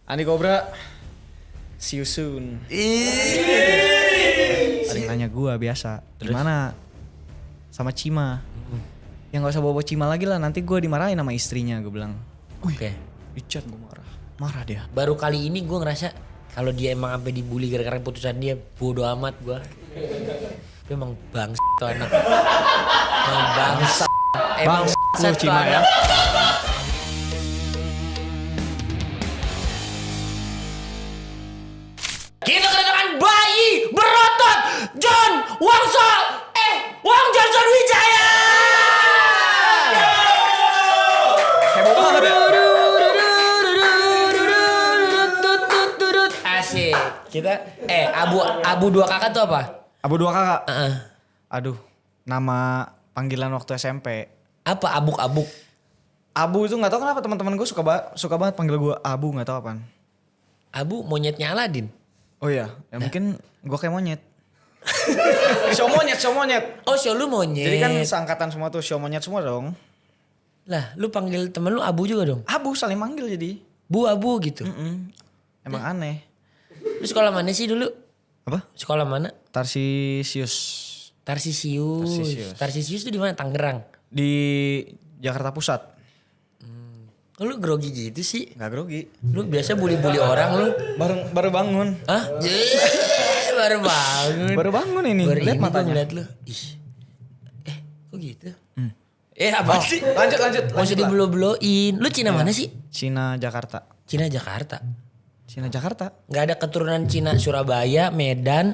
Andi Cobra, see you soon. Ada yang nanya gue biasa, gimana sama Cima? Ya gak usah bawa Cima lagi lah, nanti gue dimarahin sama istrinya. Gue bilang, Oke. Richard gue marah dia. Baru kali ini gue ngerasa kalau dia emang sampai dibully gara-gara putusan dia, bodo amat gue. Dia emang bangsa tuh anak. Emang bangsa. Emang bangsa tuh Cima ya. anak. Kita kedatangan bayi berotot John Wangso Wang Johnson Wijaya. Heboh banget ya. Asik. Kita abu dua kakak tuh apa? Abu dua kakak. Aduh, nama panggilan waktu SMP. Apa abuk-abuk? Abu itu nggak tahu kenapa teman-teman gue suka banget panggil gue Abu, nggak tahu apaan. Abu monyetnya Aladin. Oh iya, ya mungkin gue kayak monyet. Show monyet. Oh, show lu monyet. Jadi kan seangkatan semua tuh show monyet semua dong. Lah, lu panggil temen lu Abu juga dong? Abu saling manggil jadi. Bu Abu gitu. Emang aneh. Lu sekolah mana sih dulu? Apa? Sekolah mana? Tarsisius. Tarsisius tuh di mana? Tangerang. Di Jakarta Pusat. Kok lu grogi gitu sih? Gak grogi. Lu biasa bully-bully orang lu. Baru bangun. Hah? Baru bangun. Baru bangun ini. Baru Lihat ini gua matanya. ngeliat lu. Ih. Kok gitu? Apa sih? Lanjut. Maksud dibelo-beloin. Lu Cina mana sih? Cina Jakarta. Cina Jakarta. Cina Jakarta. Gak ada keturunan Cina Surabaya, Medan.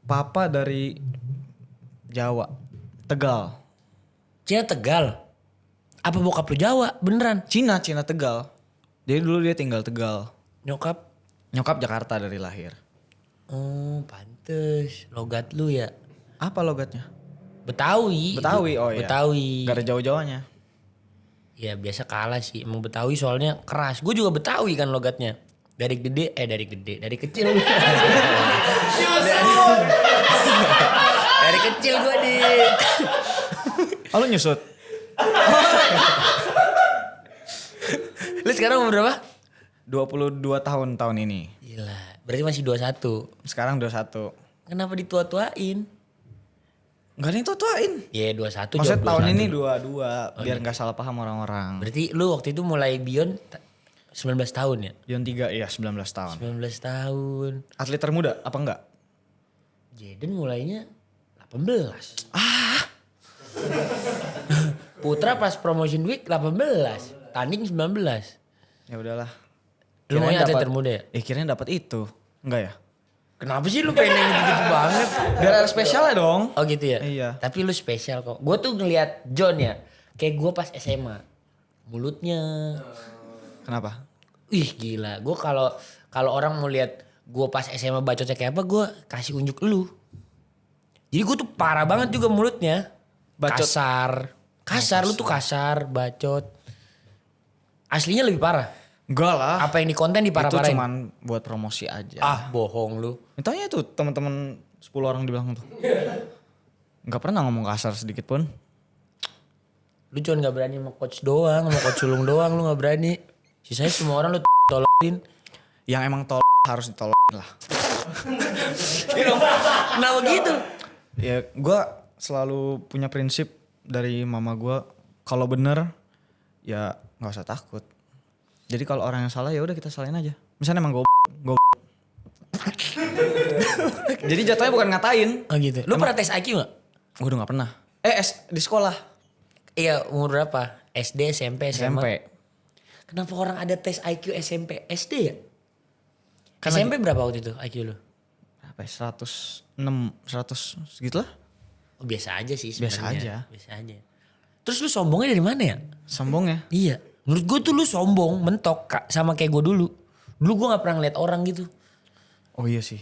Papa dari Jawa. Tegal. Cina Tegal. Apa bokap lu Jawa? Beneran? Cina Tegal. Jadi dulu dia tinggal Tegal. Nyokap? Nyokap Jakarta dari lahir. Oh, pantes. Logat lu ya? Apa logatnya? Betawi, Betawi, oh iya. Betawi. Gak ada jauh-jauhnya. Ya biasa kalah sih. Emang Betawi soalnya keras. Gue juga Betawi kan logatnya. Dari kecil. Dari kecil gue Oh lu nyusut? Lu sekarang umur berapa? 22 tahun ini. Gila, berarti masih 21. Sekarang 21. Kenapa ditua-tuain? Gak ada yang tuain. Ya 21 Maksudnya jawab tahun 21. ini 22 biar gak salah paham orang-orang. Berarti lu waktu itu mulai Beyond 19 tahun ya? Yon 3 iya 19 tahun. 19 tahun. Atlet termuda apa enggak? Jaden mulainya 18. Putra pas promotion week 18. Tanding 19. Ya udahlah. Lu maunya atlet dapat- termuda ya? Kirain dapat itu. Enggak ya? Kenapa sih lu pengen yang gitu-gitu banget? Biar ada spesialnya dong. Oh gitu ya? Iya. Tapi lu spesial kok. Gue tuh ngeliat John ya. Kayak gue pas SMA. Mulutnya. Kenapa? Ih gila. Gue kalau orang mau lihat gue pas SMA bacotnya kayak apa, gue kasih unjuk lu. Jadi gue tuh parah banget juga mulutnya. Bacot. Kasar. Lu tuh kasar, bacot. Aslinya lebih parah. Enggak lah. Apa yang di konten Itu diparah-parahin? cuman buat promosi aja. Bohong lu. Tanya tuh teman-teman 10 orang dibilang tuh. Enggak pernah ngomong kasar sedikit pun. Lu cuma gak berani sama coach doang, sama coach sulung doang lu gak berani. Sisanya semua orang lu tolongin. Yang emang harus ditolongin lah. Kenapa gitu? Ya gue selalu punya prinsip dari mama gue. Kalau bener ya gak usah takut. Jadi kalau orang yang salah ya udah kita salahin aja. Misalnya emang gue. Jadi jatuhnya bukan ngatain. Oh gitu. Lu pernah tes IQ gak? Gue udah gak pernah. Di sekolah. Iya umur berapa? SD, SMP, SMA? SMP. Kenapa orang ada tes IQ SMP? SD ya? Kan SMP berapa waktu itu IQ lu? Apa ya? 106, 100 segitulah. Oh biasa aja sih Biasa sebenarnya. aja. Biasa aja. Terus lu sombongnya dari mana ya? Sombong ya. Iya. Menurut gue tuh lu sombong, mentok sama kayak gue dulu. Dulu gue gak pernah ngeliat orang gitu. Oh iya sih.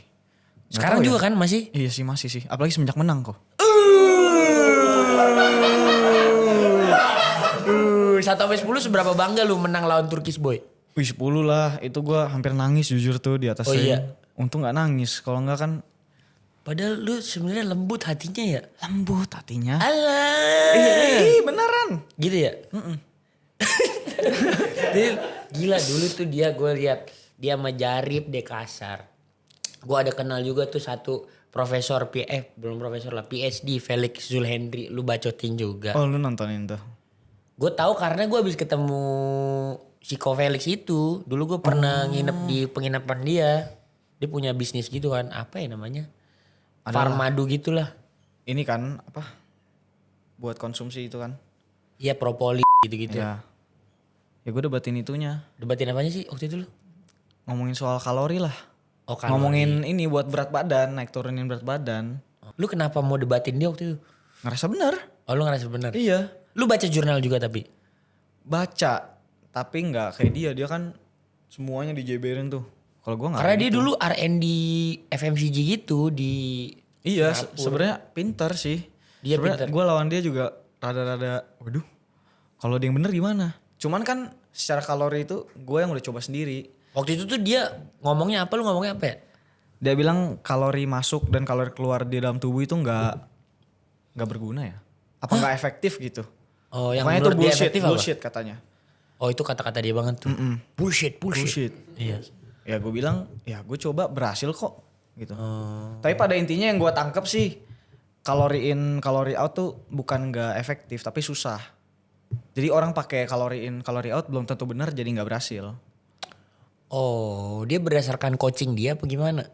Nggak Sekarang tahu juga ya. kan masih? Iya sih masih sih. Apalagi semenjak menang kok. 1-10 seberapa bangga lu menang lawan Turkish Boy? Wih 10 lah. Itu gue hampir nangis jujur tuh di atas Oh ring. iya. Untung gak nangis. Kalau enggak kan Padahal lu sebenarnya lembut hatinya ya. lembut hatinya. Alah. Beneran. Gitu ya? Jadi Gila dulu tuh dia gue lihat dia sama Jarip deh kasar. Gue ada kenal juga tuh satu profesor belum profesor lah PhD Felix Zulhendri, lu bacotin juga. Oh lu nontonin tuh. Gue tahu karena gue habis ketemu si Ko Felix itu. Dulu gue pernah nginep di penginapan dia. Dia punya bisnis gitu kan, apa ya namanya? Farmadu gitulah. Ini kan apa? Buat konsumsi itu kan. Iya propoli gitu-gitu. Ya. Ya gue debatin itunya. Debatin apanya sih waktu itu lu? Ngomongin soal kalori lah. Oh kalori. Ngomongin ini buat berat badan, naik turunin berat badan. Lu kenapa mau debatin dia waktu itu? Ngerasa bener. Oh lu ngerasa bener? Iya. Lu baca jurnal juga tapi? Baca. Tapi nggak kayak dia. Dia kan semuanya dijeberin tuh. Kalau gue nggak. Karena dia dulu R&D FMCG gitu di... Iya sebenarnya pintar sih. Dia pintar. Gue lawan dia juga rada-rada. Waduh. Kalau dia yang bener gimana? Cuman kan secara kalori itu gue yang udah coba sendiri. Waktu itu tuh dia ngomongnya apa, lu ngomongnya apa ya? Dia bilang kalori masuk dan kalori keluar di dalam tubuh itu nggak berguna ya? Apa nggak efektif gitu? Oh yang pokoknya itu menurut dia bullshit, efektif apa? bullshit katanya. Oh itu kata-kata dia banget tuh. Bullshit. Iya. Ya gue bilang ya gue coba berhasil kok gitu. Oh. Tapi pada intinya yang gue tangkep sih kalori in kalori out tuh bukan nggak efektif tapi susah. Jadi orang pakai kalori in kalori out belum tentu benar jadi nggak berhasil. Oh dia berdasarkan coaching dia apa gimana?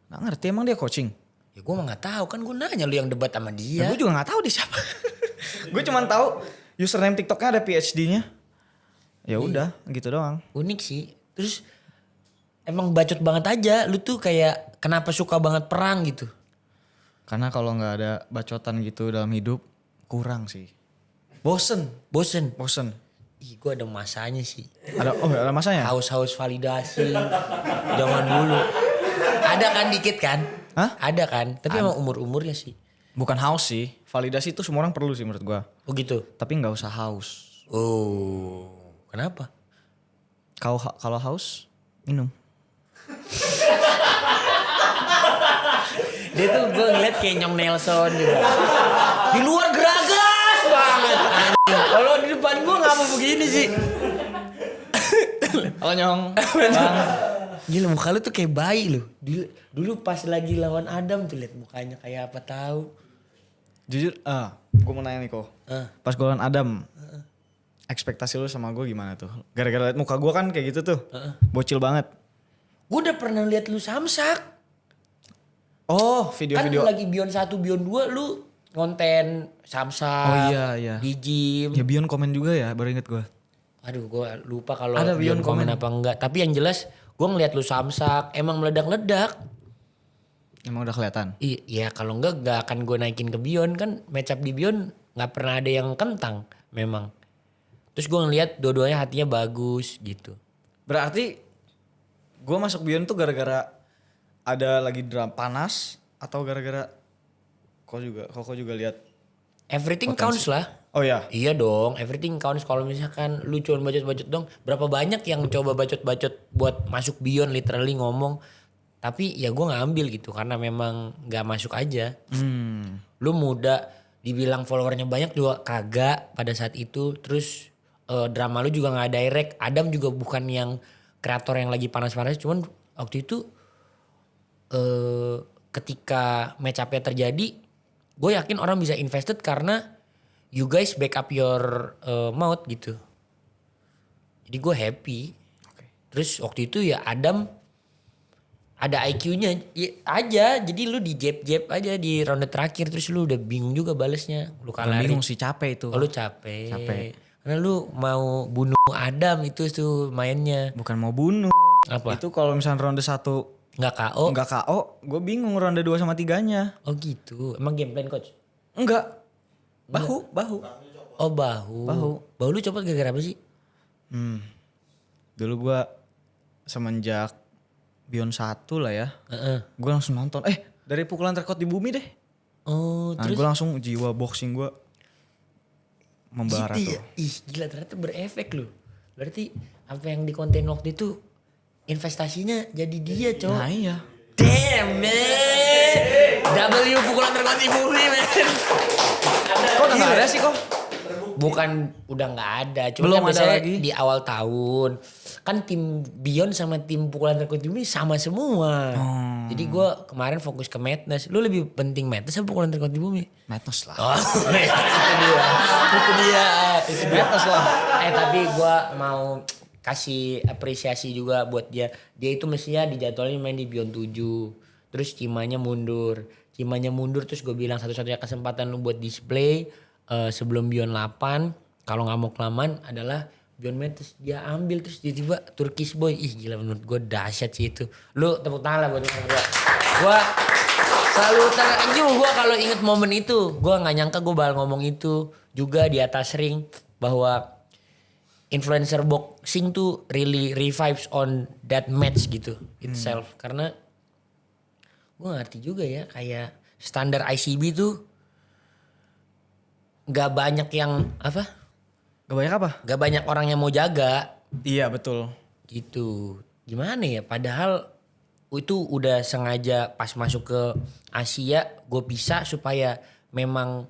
Nggak ngerti emang dia coaching? Ya gue mah gak tahu kan gue nanya lu yang debat sama dia. Gue juga nggak tahu dia siapa. Gue cuma tahu username TikToknya ada PhD-nya. Ya udah gitu doang. Unik sih. Terus emang bacot banget aja. Lu tuh kayak kenapa suka banget perang gitu? Karena kalau nggak ada bacotan gitu dalam hidup kurang sih. Bosen. Ih gue ada masanya sih. Ada masanya? Haus-haus validasi. Zaman dulu. Ada kan dikit kan? Hah? Ada kan? Tapi emang umur-umurnya sih. Bukan haus sih. Validasi itu semua orang perlu sih menurut gua. Oh gitu? Tapi nggak usah haus. Oh kenapa? Kalau haus minum. Dia tuh gue ngeliat kayak Nyong Nelson juga. Di luar geragas banget. Kalau di depan gue gak mau begini sih. Halo Nyong. Bang. Gila muka lu tuh kayak bayi lu. Dulu pas lagi lawan Adam tuh liat mukanya kayak apa tahu. Jujur, gue mau nanya nih kok. Pas gue lawan Adam, ekspektasi lu sama gue gimana tuh? Gara-gara liat muka gue kan kayak gitu tuh, bocil banget. Gue udah pernah liat lu samsak. Oh, Kan video-video. lu lagi Bion 1, Bion 2 lu konten samsak. Oh iya. Di gym. Ya Bion komen juga ya, baru inget gue. Aduh gue lupa kalau Ada Bion Bion komen komen. apa enggak. Tapi yang jelas gue ngeliat lu samsak. Emang meledak-ledak. Emang udah kelihatan. Iya kalau enggak akan gue naikin ke Bion kan match up di Bion nggak pernah ada yang kentang memang. Terus gue ngeliat dua-duanya hatinya bagus gitu. Berarti gue masuk Bion tuh gara-gara ada lagi drama panas atau gara-gara kok juga lihat. Everything counts lah. Oh ya. Iya dong, everything counts. Kalau misalkan lu cuma bacot-bacot dong, berapa banyak yang coba bacot-bacot buat masuk Bion literally ngomong. Tapi ya gue gak ambil gitu karena memang gak masuk aja. Lu muda, dibilang followernya banyak juga kagak pada saat itu. Terus drama lu juga gak direct. Adam juga bukan yang kreator yang lagi panas-panas. Cuman waktu itu ketika match up-nya terjadi, gue yakin orang bisa invested karena you guys back up your mouth gitu. Jadi gue happy. Terus waktu itu ya Adam ada IQ-nya aja. Jadi lu di jab aja di ronde terakhir. Terus lu udah bingung juga balesnya. Lu kalah. Bingung sih, capek itu. Oh lu capek. Capek. Karena lu mau bunuh Adam itu tuh mainnya. Bukan mau bunuh. Apa? Itu kalau misalnya ronde 1 Nggak KO? enggak KO, gue bingung ronde 2 sama 3-nya. Oh gitu. Emang game plan coach? Enggak. Bahu. Oh bahu. Bahu lu copot gara-gara apa sih? Dulu gue semenjak Bion 1 lah ya. Gue langsung nonton. Dari pukulan terkuat di bumi deh. Oh Nah, terus? gue langsung jiwa boxing gue membara Gitu tuh. ya? Ih gila ternyata berefek loh. Berarti apa yang di konten waktu itu investasinya jadi dia cowok. Nah iya. Damn man. W pukulan terkuat di bumi man. Kok udah gak ada sih kok? Bukan udah nggak ada. Cuma Belum kan ada biasanya lagi. di awal tahun. Kan tim Beyond sama tim pukulan terkuat bumi sama semua. Jadi gue kemarin fokus ke Madness. Lu lebih penting Madness apa pukulan terkuat bumi? Madness lah. Oh, itu dia. Itu dia. Madness lah. Tapi gue mau kasih apresiasi juga buat dia. Dia itu mestinya dijadwalin main di Beyond 7. Terus Cimanya mundur. Terus gue bilang satu-satunya kesempatan lu buat display sebelum Beyond 8. Kalau gak mau kelamaan adalah Beyond Med. Terus dia ambil terus tiba-tiba Turkish Boy. Ih gila menurut gue dahsyat sih itu. Lu tepuk tangan lah buat gue. Gue selalu teranjung gue kalau inget momen itu. Gue gak nyangka gue bakal ngomong itu. Juga di atas ring bahwa influencer boxing tuh really revives on that match gitu itself. Karena gue ngerti juga ya kayak standar ICB tuh gak banyak yang apa? Gak banyak apa? Gak banyak orang yang mau jaga Iya betul. gitu. Gimana ya? Padahal itu udah sengaja pas masuk ke Asia gue pisah supaya memang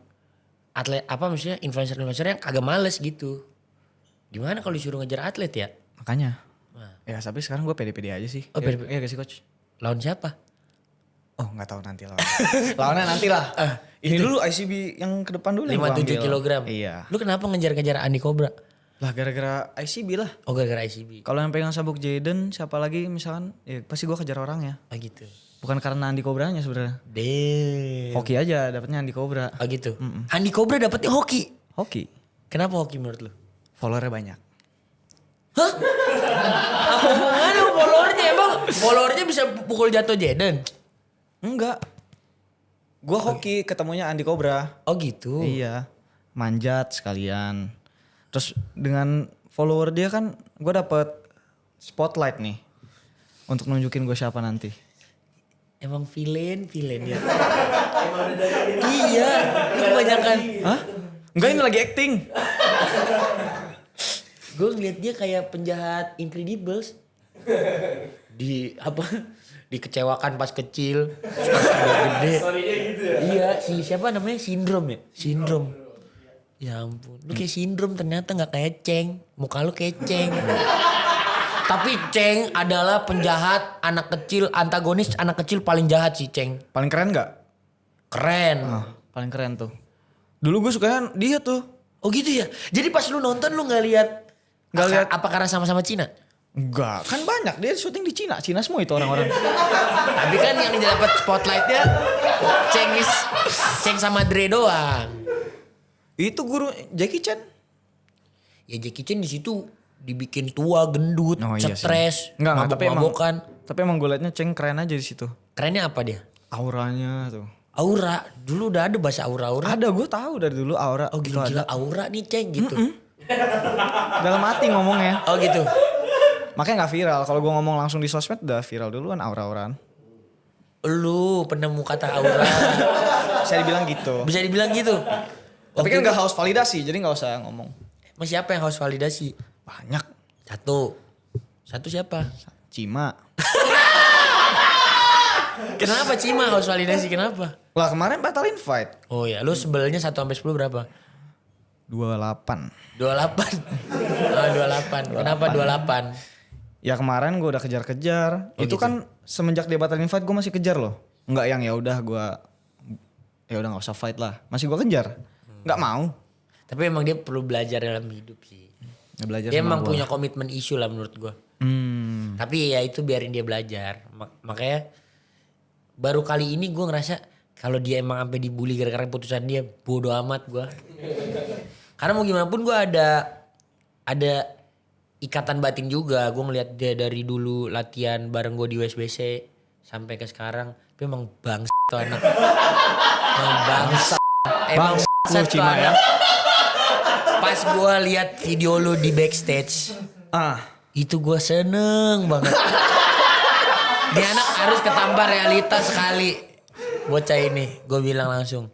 atlet apa maksudnya influencer yang kagak males gitu. Gimana kalau disuruh ngejar atlet ya? Makanya. Nah. Ya tapi sekarang gue pede-pede aja sih. Oh, pede-pede. Iya gak sih coach? Lawan siapa? Oh nggak tahu nanti lawan. Lawannya nanti lah. Ini dulu ICB yang ke depan dulu. yang gua 57 ambil. kilogram. Iya. Lu kenapa ngejar-ngejar Andi Cobra? Lah gara-gara ICB lah. Oh gara-gara ICB. Kalau yang pegang sabuk Jaden siapa lagi misalkan ya pasti gue kejar orangnya. Oh gitu. Bukan karena Andi Cobranya sebenarnya. Damn. Hoki aja dapetnya Andi Cobra. Oh gitu. Andi Cobra dapetnya hoki. Hoki. Kenapa hoki menurut lu? Followernya banyak. Hah? Apa hubungannya followernya? Emang followernya bisa pukul jatuh Jaden? Enggak. Gue hoki ketemunya Andi Cobra. Oh gitu. Iya. Manjat sekalian. Terus dengan follower dia kan gue dapet spotlight nih. Untuk nunjukin gue siapa nanti. Emang villain ya. Iya, lu kebanyakan. Hah? Enggak ini lagi acting. Gue ngeliat dia kayak penjahat Incredibles. Di apa? Dikecewakan pas kecil, pas udah gede. Gitu ya? Iya, siapa namanya? Sindrom ya? Sindrom. Ya ampun, lu kayak Sindrom ternyata gak kayak Ceng. Muka lu kayak Ceng. Tapi Ceng adalah penjahat anak kecil, antagonis anak kecil paling jahat sih Ceng. Paling keren gak? Keren. Paling keren tuh. Dulu gue sukanya dia tuh. Oh gitu ya? Jadi pas lu nonton lu gak lihat Nggak lihat. apa karena sama-sama Cina? Enggak, kan banyak dia syuting di Cina. Cina semua itu orang-orang. Tapi kan yang dapat spotlightnya Ceng sama Dre doang. Itu guru Jackie Chan. Ya Jackie Chan di situ dibikin tua, gendut, Oh, iya sih. stres, Enggak, tapi emang mabok-mabokan. Tapi emang gue liatnya Ceng keren aja di situ. Kerennya apa dia? Auranya tuh. Aura. Dulu udah ada bahasa aura-aura. Ada gue tahu dari dulu aura. Oh itu gila-gila ada. aura nih Ceng gitu. Dalam hati ngomongnya. Oh gitu. Makanya gak viral. Kalau gue ngomong langsung di sosmed udah viral duluan aura-auraan. Lu penemu kata aura. Bisa dibilang gitu. Bisa dibilang gitu. Tapi kan gak haus validasi jadi gak usah ngomong. Masih siapa yang harus validasi? Banyak. Satu siapa? Cima. Kenapa Cima harus validasi? Kenapa? Lah kemarin batalin fight. Oh ya, lu sebelnya 1 sampai 10 berapa? 28. 28. Oh, 28. Kenapa 28? Ya kemarin gue udah kejar-kejar. Oh, Itu gitu. kan semenjak dia batalin fight gue masih kejar loh. Enggak yang ya udah nggak usah fight lah. Masih gue kejar. Nggak mau. Tapi emang dia perlu belajar dalam hidup sih. Nggak belajar Dia sama emang gua. punya komitmen isu lah menurut gua. Hmm. Tapi ya itu biarin dia belajar. Makanya baru kali ini gua ngerasa kalau dia emang sampai dibully gara-gara putusan dia, bodo amat gua. Karena mau gimana pun gua ada ikatan batin juga. Gua ngeliat dia dari dulu latihan bareng gua di USBC sampai ke sekarang. Tapi emang bangsa tuh anak. Emang bangsa. Emang bangsa lu, tuh Cima, ya. anak. Pas gua lihat video lu di backstage, itu gua seneng banget. Dia anak harus ketambah realitas sekali. Bocah ini, gue bilang langsung.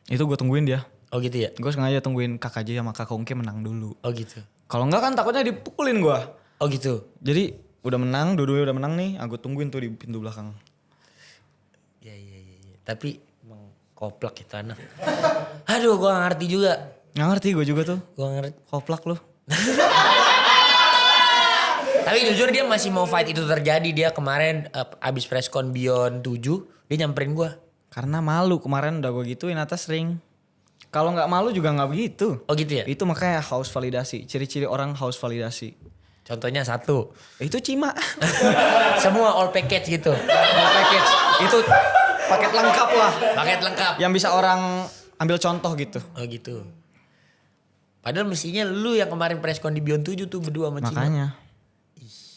Itu gue tungguin dia. Oh gitu ya? Gue sengaja tungguin Kak KJ sama Kak Kongke menang dulu. Oh gitu. Kalau enggak kan takutnya dipukulin gue. Oh gitu. Jadi udah menang, dua-duanya udah menang nih. Aku tungguin tuh di pintu belakang. Iya. Tapi emang koplak itu anak. Aduh gue gak ngerti juga. Nggak ngerti gue juga tuh. Gue ngerti. Koplak lu. Tapi jujur dia masih mau fight itu terjadi. Dia kemarin abis preskon Beyond 7 dia nyamperin gue. Karena malu kemarin udah gue gituin atas ring. Kalau nggak malu juga nggak begitu. Oh gitu ya? Itu makanya haus validasi. Ciri-ciri orang haus validasi. Contohnya 1. Itu Cima. Semua all package gitu. All package. Itu paket lengkap lah. Paket lengkap. Yang bisa orang ambil contoh gitu. Oh gitu. Padahal mestinya lu yang kemarin preskon di Beyond 7 tuh berdua sama Cima. Makanya.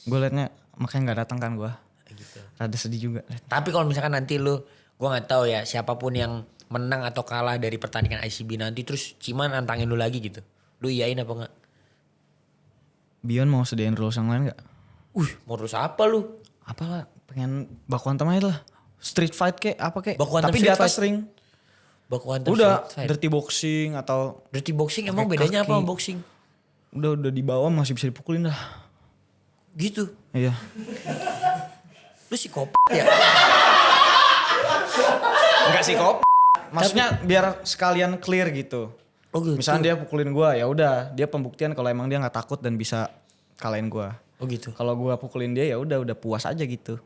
Gue liatnya makanya nggak datang kan gue. Gitu. Rada sedih juga. Tapi kalau misalkan nanti lu, gue nggak tahu ya siapapun yang menang atau kalah dari pertandingan ICB nanti terus Cima nantangin lu lagi gitu. Lu iyain apa enggak? Bion mau sediain rules yang lain gak? Mau terus apa lu? Apalah pengen baku hantam aja lah. Street fight kek apa kek. Baku hantam tapi di street atas fight? ring. Baku hantam Udah street fight. dirty boxing atau Dirty boxing emang pakai bedanya apa kaki. sama boxing? udah di bawah masih bisa dipukulin dah. Gitu. Iya. Lu psikopat ya? Enggak sih kop. Maksudnya biar sekalian clear gitu. Oh gitu. Misalnya dia pukulin gua ya udah dia pembuktian kalau emang dia nggak takut dan bisa kalahin gua. Oh gitu. Kalau gua pukulin dia ya udah puas aja gitu.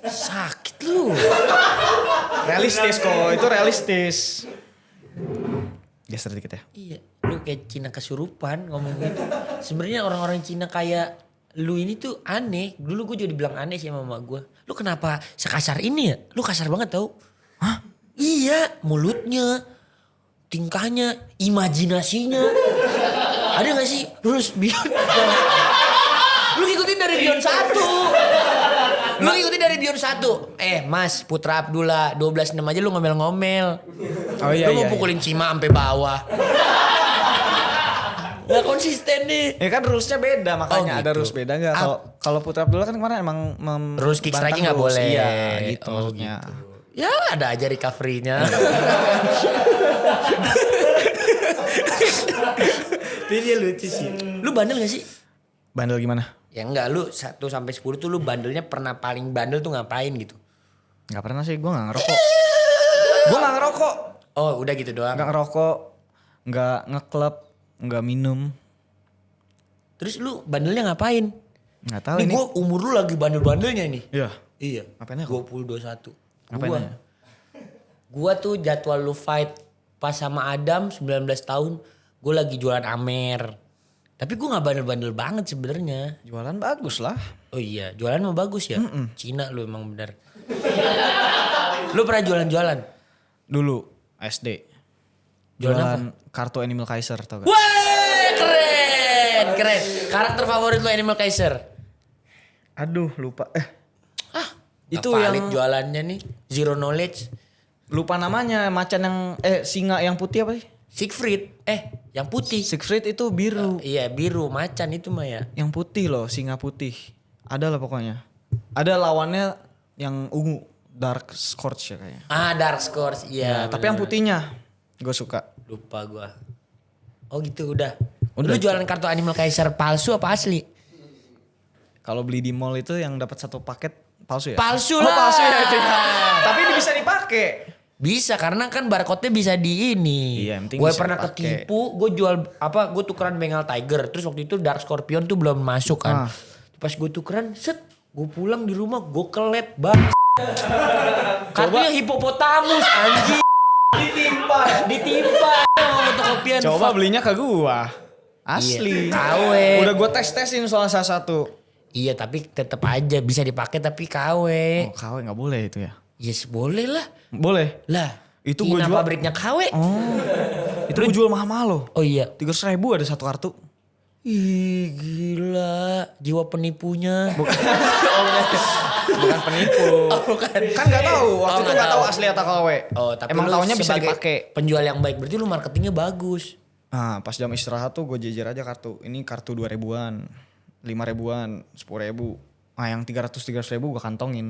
Sakit lu. Realistis kok, itu realistis. Geser dikit ya. Iya, lu kayak Cina kesurupan ngomong gitu. Sebenarnya orang-orang Cina kayak lu ini tuh aneh. Dulu gue juga dibilang aneh sih sama mama gue. Lu kenapa sekasar ini ya? Lu kasar banget tau. Hah? Iya, mulutnya, tingkahnya, imajinasinya. Ada gak sih rules Beyond? Lu ngikutin dari Beyond 1. Lu ngikutin dari Beyond 1. Mas, Putra Abdullah 12-6 aja lu ngomel-ngomel. Oh iya Lu mau iya. pukulin Cima sampai bawah. Gak konsisten nih. Ya kan rulesnya beda makanya Oh, ada gitu. rules beda nggak? Kalau Putra Abdullah kan kemarin emang Rules kick bantah striking nggak rules. boleh. Iya gitu Oh, maksudnya. Ya ada aja recovery-nya. Tapi dia lucu sih. Lu bandel gak sih? Bandel gimana? Ya enggak, lu 1 sampai 10 tuh lu bandelnya pernah paling bandel tuh ngapain gitu? Nggak pernah sih, gue nggak ngerokok. Gue nggak ngerokok. Oh udah gitu doang. Nggak ngerokok, nggak ngeklub, nggak minum. Terus lu bandelnya ngapain? Nggak tahu Nih ini. gue umur lu lagi bandel-bandelnya nih. Iya. Iya. Ngapainnya? 20-21. Ngapain aja? Gua tuh jadwal lu fight pas sama Adam 19 tahun. Gue lagi jualan Amer. Tapi gue gak bandel-bandel banget sebenarnya. Jualan bagus lah. Oh iya, jualan mah bagus ya. Cina lu emang bener. Lu pernah jualan-jualan? Dulu SD. Jualan kartu Animal Kaiser tau gak? Wah, keren. Karakter favorit lu Animal Kaiser? Aduh lupa. Itu yang jualannya nih Zero Knowledge. Lupa namanya, macan yang singa yang putih apa sih? Siegfried. Yang putih. Siegfried itu biru. Iya biru, macan itu mah ya. Yang putih loh, singa putih. Ada lah pokoknya. Ada lawannya yang ungu, Dark Scourge ya kayaknya. Dark Scourge, iya. Tapi yang putihnya gue suka. Lupa gua. Oh gitu udah. Udah. Lu jualan kartu Animal Kaiser palsu apa asli? Kalau beli di mall itu yang dapat 1 paket palsu ya? Palsu Oh, lah. palsu ya itu ya. Tapi bisa dipakai. Bisa karena kan barcode-nya bisa di ini. Iya, yang penting Gue bisa pernah dipakai. ketipu, gue jual gue tukeran Bengal Tiger. Terus waktu itu Dark Scorpion tuh belum masuk kan. Pas gue tukeran, gue pulang di rumah, gue kelet bang. Kartunya hipopotamus anjing. Ditimpa. Fotokopian. Coba belinya ke gua. Asli. Iya, KW. Udah gue tes-tesin soal salah satu. Iya tapi tetap aja bisa dipakai tapi KW. Oh KW gak boleh itu ya? Yes boleh lah. Boleh. Lah. Itu Cina gua jual- pabriknya KW. Oh. Itu gue jual mahal-mahal loh. Oh iya. 300.000 ada 1 kartu. Ih gila. Jiwa penipunya. Bukan penipu. Oh, bukan. Kan gak tahu. Waktu itu nggak gak tahu asli atau KW. Oh tapi Emang lu tahunya bisa sebagai dipakai. penjual yang baik. Berarti lu marketingnya bagus. Nah pas jam istirahat tuh gue jejer aja kartu. Ini kartu 2.000-an. 5.000-an. 10.000. Nah yang 300-300.000 gue kantongin.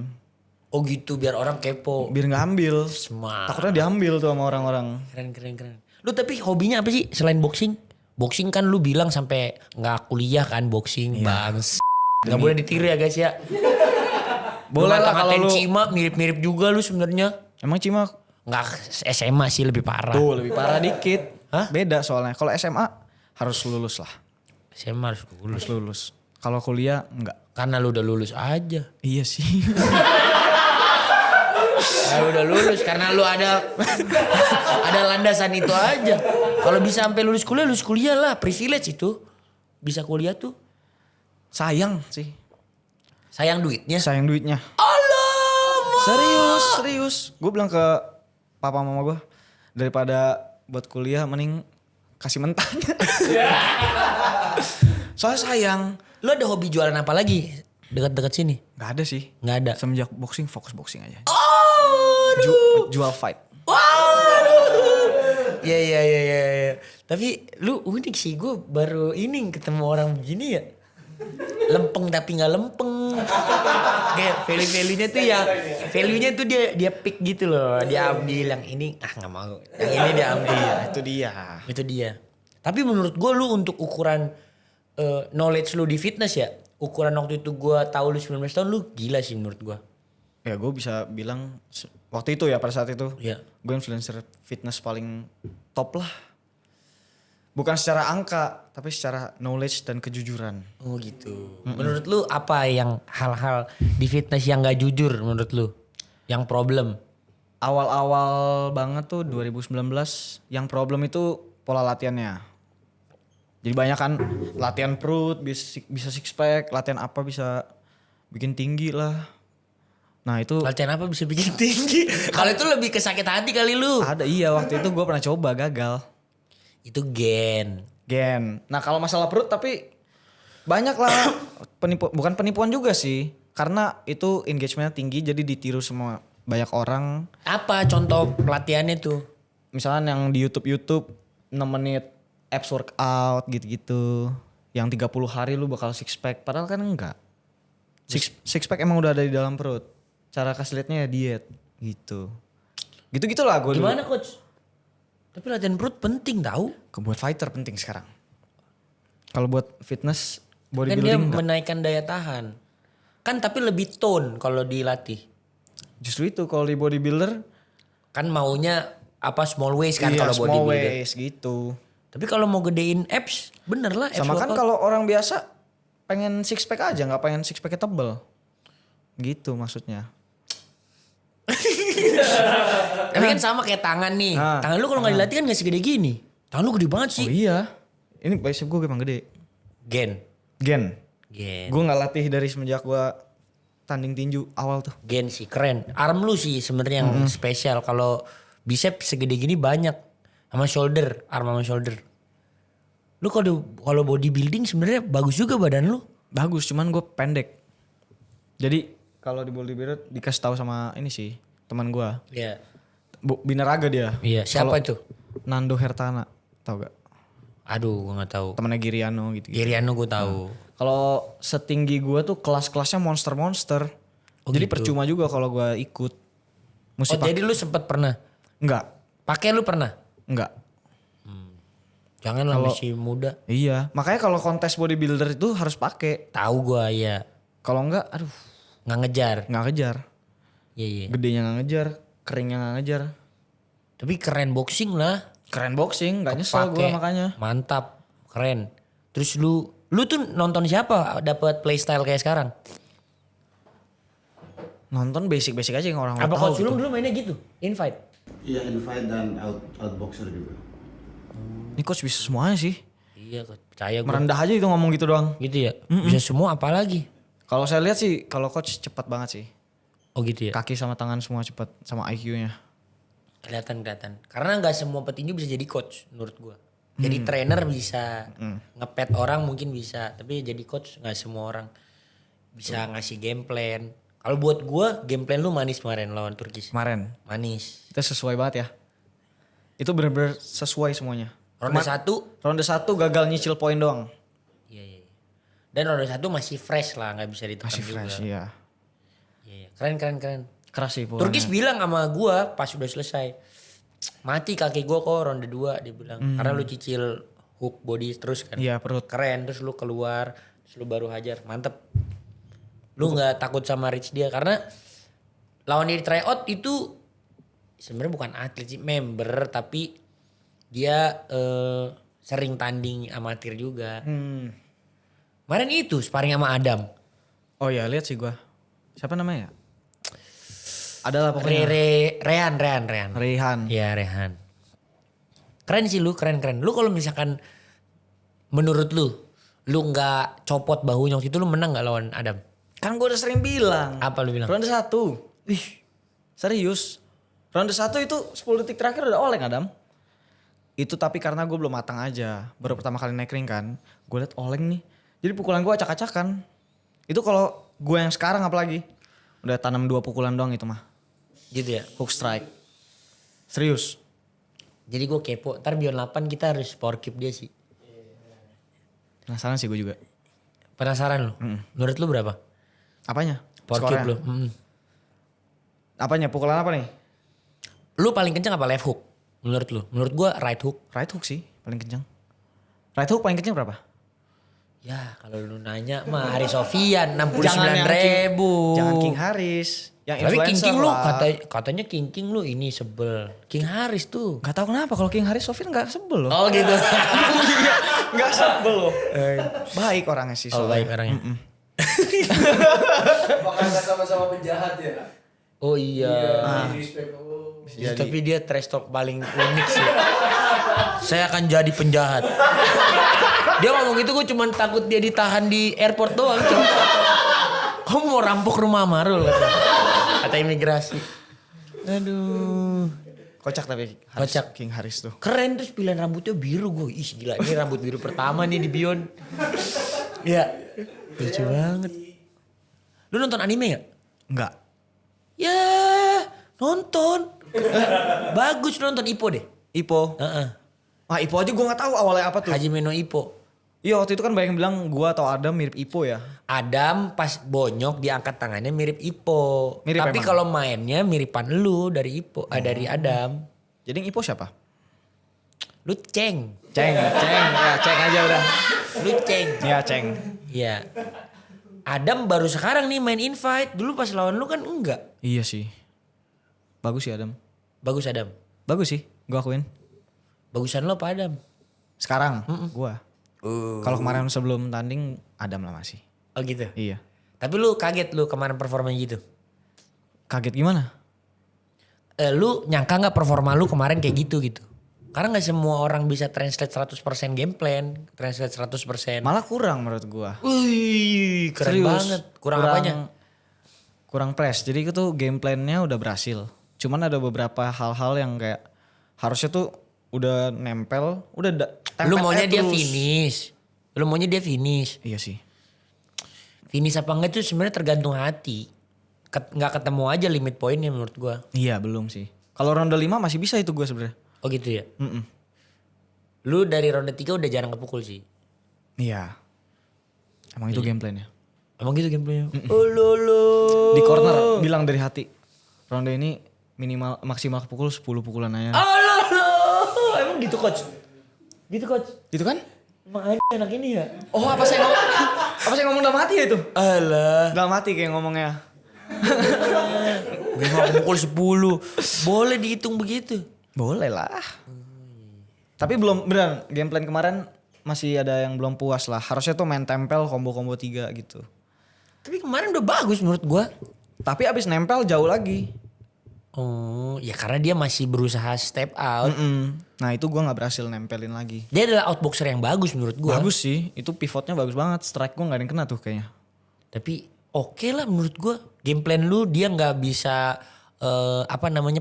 Oh gitu biar orang kepo. Biar gak ambil. Smart. Takutnya diambil tuh sama orang-orang. Keren. Lu tapi hobinya apa sih selain boxing? Boxing kan lu bilang sampai nggak kuliah kan boxing bang. Nggak boleh ditiru ya guys ya. Boleh lah kalau lu. Cima mirip-mirip juga lu sebenarnya. Emang Cima Nggak SMA sih lebih parah. Tuh lebih parah dikit. Hah? Beda soalnya. Kalau SMA harus lulus lah. SMA harus lulus. Harus lulus. Kalau kuliah enggak. Karena lu udah lulus aja. Iya sih. Lu udah lulus karena lu ada landasan itu aja. Kalau bisa sampai lulus kuliah lah, privilege itu. Bisa kuliah tuh. Sayang sih. Sayang duitnya. Sayang duitnya. Serius. Gue bilang ke papa mama gue, daripada buat kuliah mending kasih mentahnya. Soalnya sayang. Lu ada hobi jualan apa lagi dekat-dekat sini? Gak ada sih. Nggak ada. Semenjak boxing fokus boxing aja. Jual fight. Iya. Tapi lu unik sih, gue baru ini ketemu orang begini ya. Lempeng tapi nggak lempeng. Kayak value-nya tuh ya, value-nya tuh dia pick gitu loh. Dia ambil yang ini, nggak mau. Yang ini dia ambil. Itu dia. Tapi menurut gue lu untuk ukuran knowledge lu di fitness ya, ukuran waktu itu gue tahu lu 19 tahun, lu gila sih menurut gue. Ya gue bisa bilang waktu itu ya, pada saat itu. Iya. Gue influencer fitness paling top lah. Bukan secara angka, tapi secara knowledge dan kejujuran. Oh gitu. Menurut lu apa yang hal-hal di fitness yang gak jujur menurut lu? Yang problem? Awal-awal banget tuh 2019, yang problem itu pola latihannya. Jadi banyak kan latihan perut, bisa six pack, latihan apa bisa bikin tinggi lah. Nah itu Latihan apa bisa bikin tinggi? Kalau itu lebih ke sakit hati kali lu. ada, iya waktu itu gue pernah coba gagal. Itu gen. Nah kalau masalah perut tapi banyak lah bukan penipuan juga sih. Karena itu engagementnya tinggi jadi ditiru semua banyak orang. Apa contoh pelatihannya tuh? Misalnya yang di YouTube 6 menit abs workout gitu-gitu. Yang 30 hari lu bakal six pack. Padahal kan enggak. Six pack emang udah ada di dalam perut. Cara kasih liatnya ya diet gitu. Gitu-gitu lah gue dulu. Gimana coach? Tapi latihan perut penting tahu. Buat fighter penting sekarang. Kalau buat fitness Kan dia bodybuilding enggak. menaikkan daya tahan. Kan tapi lebih tone kalau dilatih. Justru itu kalau di bodybuilder Kan maunya apa small waist kan iya, kalau small bodybuilder. waist gitu. Tapi kalau mau gedein abs, bener lah abs Sama kan workout. kalau orang biasa pengen six pack aja, nggak pengen six packnya tebel. Gitu maksudnya. Tapi kan sama kayak tangan nih. Nah, Tangan lu kalau nggak dilatih kan nggak segede gini. Tangan lu gede banget sih. Oh iya. Ini bicep gue emang gede. Gen. Gen. Gen. Gue nggak latih dari semenjak gue tanding tinju awal tuh. Gen sih keren. Arm lu sih sebenarnya yang spesial. Kalau bicep segede gini banyak. Sama shoulder, arm sama shoulder. Lu kalau bodybuilding sebenarnya bagus juga badan lu. Bagus, cuman gue pendek. Jadi kalau di bodybuilder dikasih tahu sama ini sih teman gue. Iya. Binaraga dia. Iya, siapa Kalau itu? Nando Hertana, tau gak? Aduh, gua nggak tahu. Temennya Giriano gitu. Giriano gue tahu. Kalau setinggi gue tuh kelas-kelasnya monster-monster. Oh, Jadi gitu. percuma juga kalau gue ikut. Oh, jadi lu sempet pernah? Enggak, Pakai lu pernah? enggak. Jangan lah Kalau- masih muda. Iya, makanya kalau kontes bodybuilder itu harus pakai. Tahu gua ya. Kalau enggak, aduh, Nggak ngejar. nggak ngejar. Iya iya. Gedenya nggak ngejar, keringnya nggak ngejar. Tapi keren boxing lah. Keren boxing, nggak nyesel gue Pakai. makanya. Mantap, keren. Terus lu tuh nonton siapa dapat playstyle kayak sekarang? Nonton basic-basic aja yang orang Apa tahu coach gitu. lu dulu mainnya gitu? Invite. Iya, invite dan outboxer juga. Ini coach bisa semuanya sih. Iya, coach. Percaya gua. Merendah aja itu ngomong gitu doang. Gitu ya. Bisa semua apalagi? Kalau saya lihat sih, kalau coach cepat banget sih. Oh gitu ya. Kaki sama tangan semua cepat, sama IQ-nya. Kelihatan. Karena nggak semua petinju bisa jadi coach menurut gua. Jadi trainer bisa, ngepet orang mungkin bisa, tapi jadi coach nggak semua orang bisa ngasih game plan. Kalau buat gua game plan lu manis kemarin lawan Turkis. Kemarin, Manis. itu sesuai banget ya. Itu bener-bener sesuai semuanya. Ronde 1, Ronde 1 gagal nyicil poin doang. iya. Dan ronde 1 masih fresh lah, nggak bisa ditekan Masih juga. fresh, iya. Iya. Keren. Keras sih pulangnya. Turkis bilang sama gua pas udah selesai, mati kaki gua kok ronde 2 dia bilang. Karena lu cicil hook body terus kan. Iya, perut. Keren, terus lu keluar, terus lu baru hajar, mantep. Lu nggak takut sama reach dia karena lawan dia di tryout itu sebenarnya bukan atlet sih, member tapi dia sering tanding amatir juga. Kemarin itu sparring sama Adam. Oh ya lihat sih gua. Siapa namanya ya? Adalah pokoknya. Rehan. Rehan. Iya Rehan. Keren sih lu, keren. Lu kalau misalkan menurut lu nggak copot bahunya waktu itu lu menang nggak lawan Adam? Kan gue udah sering bilang. Apa lu bilang? Ronde 1. Ih, serius. Ronde 1 itu 10 detik terakhir udah oleng Adam. Itu tapi karena gue belum matang aja. Baru pertama kali naik ring kan. Gue liat oleng nih. Jadi pukulan gue acak-acakan. Itu kalau gue yang sekarang apalagi. Udah tanam 2 pukulan doang itu mah. Gitu ya. Hook strike. Serius. Jadi gue kepo. Ntar Beyond 8 kita harus power keep dia sih. Penasaran sih gue juga. Penasaran lu? Menurut lu berapa? Apanya? Power keep Skornya? lu. Apanya? Pukulan apa nih? Lu paling kenceng apa left hook? Menurut lu? Menurut gue right hook. Right hook sih paling kencang. Right hook paling kencang berapa? Ya kalau lu nanya mah Haris Sofian 69.000. Jangan King Haris. Yang Tapi influencer King lu lah. katanya King lu ini sebel. King Haris tuh. Gak tahu kenapa kalau King Haris Sofian gak sebel loh. Oh gitu. Gak sebel loh. Baik orangnya sih Oh soalnya. baik orangnya. Makanya sama-sama penjahat ya. Oh iya. Jadi respect Tapi dia trash talk paling unik sih. Saya akan jadi penjahat. Dia ngomong gitu gue cuman takut dia ditahan di airport doang. Kamu mau rampok rumah Marul kata imigrasi. Aduh. Kocak tapi Haris, Kocak. King Haris tuh. Keren terus pilihan rambutnya biru gue. Ih gila ini rambut biru pertama nih di Beyond. Iya. Lucu banget. Lu nonton anime gak? Enggak. Ya nonton. Bagus lu nonton Ippo deh. Ippo. Heeh. Wah Ippo aja gue gak tahu awalnya apa tuh. Hajime no Ippo. Iya waktu itu kan banyak yang bilang gue atau Adam mirip Ippo ya. Adam pas bonyok diangkat tangannya mirip Ippo. Mirip Tapi emang? kalau mainnya miripan lu dari Ippo, dari Adam. Jadi yang Ippo siapa? Lu Ceng. Ceng. Ya Ceng aja udah. Lu Ceng. Ya Ceng. Iya. Adam baru sekarang nih main invite. Dulu pas lawan lu kan enggak. Iya sih. Bagus sih Adam. Bagus Adam. Bagus sih gue akuin. Bagusan lo apa Adam? Sekarang gue. Kalau kemarin sebelum tanding Adam lah masih. Oh gitu. Iya. Tapi lu kaget lu kemarin performanya gitu. Kaget gimana? Lu nyangka gak performa lu kemarin kayak gitu? Karena gak semua orang bisa translate 100% game plan. Translate 100%. Malah kurang menurut gue. Wih keren Serius. banget. Kurang apanya? Kurang press. Jadi itu game plan-nya udah berhasil. Cuman ada beberapa hal-hal yang kayak harusnya tuh udah nempel, tempel Lu maunya aja dia terus. finish. Iya sih. Finish apa enggak itu sebenarnya tergantung hati. Nggak ketemu aja limit poinnya menurut gua. Iya belum sih. Kalau ronde 5 masih bisa itu gue sebenarnya. Oh gitu ya. Lu dari ronde 3 udah jarang kepukul sih. Iya. Emang itu game plan-nya. Emang gitu gameplaynya? Oh lolo. Di corner bilang dari hati. Ronde ini maksimal kepukul 10 pukulan aja. Oh lolo. Emang gitu coach? Gitu coach? Gitu kan? Emang aja anak ini ya? Oh apa saya ngomong dalam hati ya itu? Alah. Dalam hati kayak ngomongnya. Gue mau pukul 10. Boleh dihitung begitu? Boleh lah. Tapi belum beneran game plan kemarin masih ada yang belum puas lah. Harusnya tuh main tempel combo-combo 3 gitu. Tapi kemarin udah bagus menurut gua. Tapi abis nempel jauh lagi. Oh ya karena dia masih berusaha step out. Nah itu gue gak berhasil nempelin lagi. Dia adalah outboxer yang bagus menurut gua. Bagus sih. Itu pivotnya bagus banget. Strike gue gak ada yang kena tuh kayaknya. Tapi oke lah menurut gua. Game plan lu dia gak bisa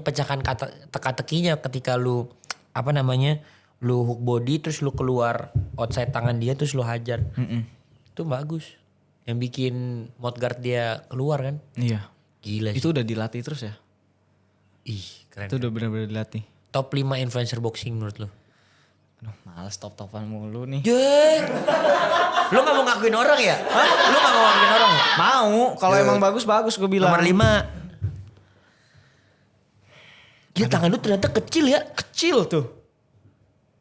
pecahkan teka-tekinya ketika lu lu hook body terus lu keluar outside tangan dia terus lu hajar. Itu bagus. Yang bikin mouthguard dia keluar kan. Iya. Gila sih. Itu udah dilatih terus ya? Ih keren. Itu udah bener-bener dilatih. Top 5 influencer boxing menurut lu? Aduh males top-topan mulu nih. Lu gak mau ngakuin orang ya? Hah? Lu gak mau ngakuin orang ya? Mau. Kalau emang bagus gue bilang. Nomor 5. Gila tangan lu ternyata kecil ya. Kecil tuh.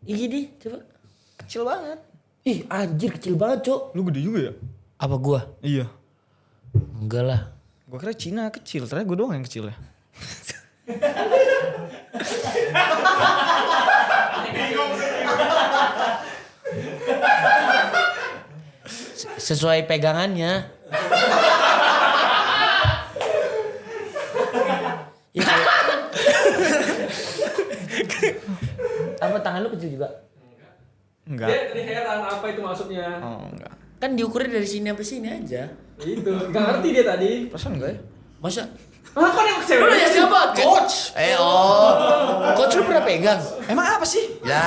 Ih gini coba. Kecil banget. Ih anjir kecil banget cok. Lu gede juga ya? Apa gua? Iya. Enggak lah. Gue kira Cina kecil. Ternyata gue doang yang kecil ya. Sesuai pegangannya. Ya, kalau- apa tangan lu kecil juga? Enggak. Dia tadi heran apa itu maksudnya. Oh, enggak. Kan diukurnya dari sini sampai sini aja. Itu, nggak ngerti dia tadi. Perasaan enggak ya? Masa? Ah, kan yang Lu cewek. nanya siapa? Coach. Coach lu pernah pegang? Emang apa sih? Ya.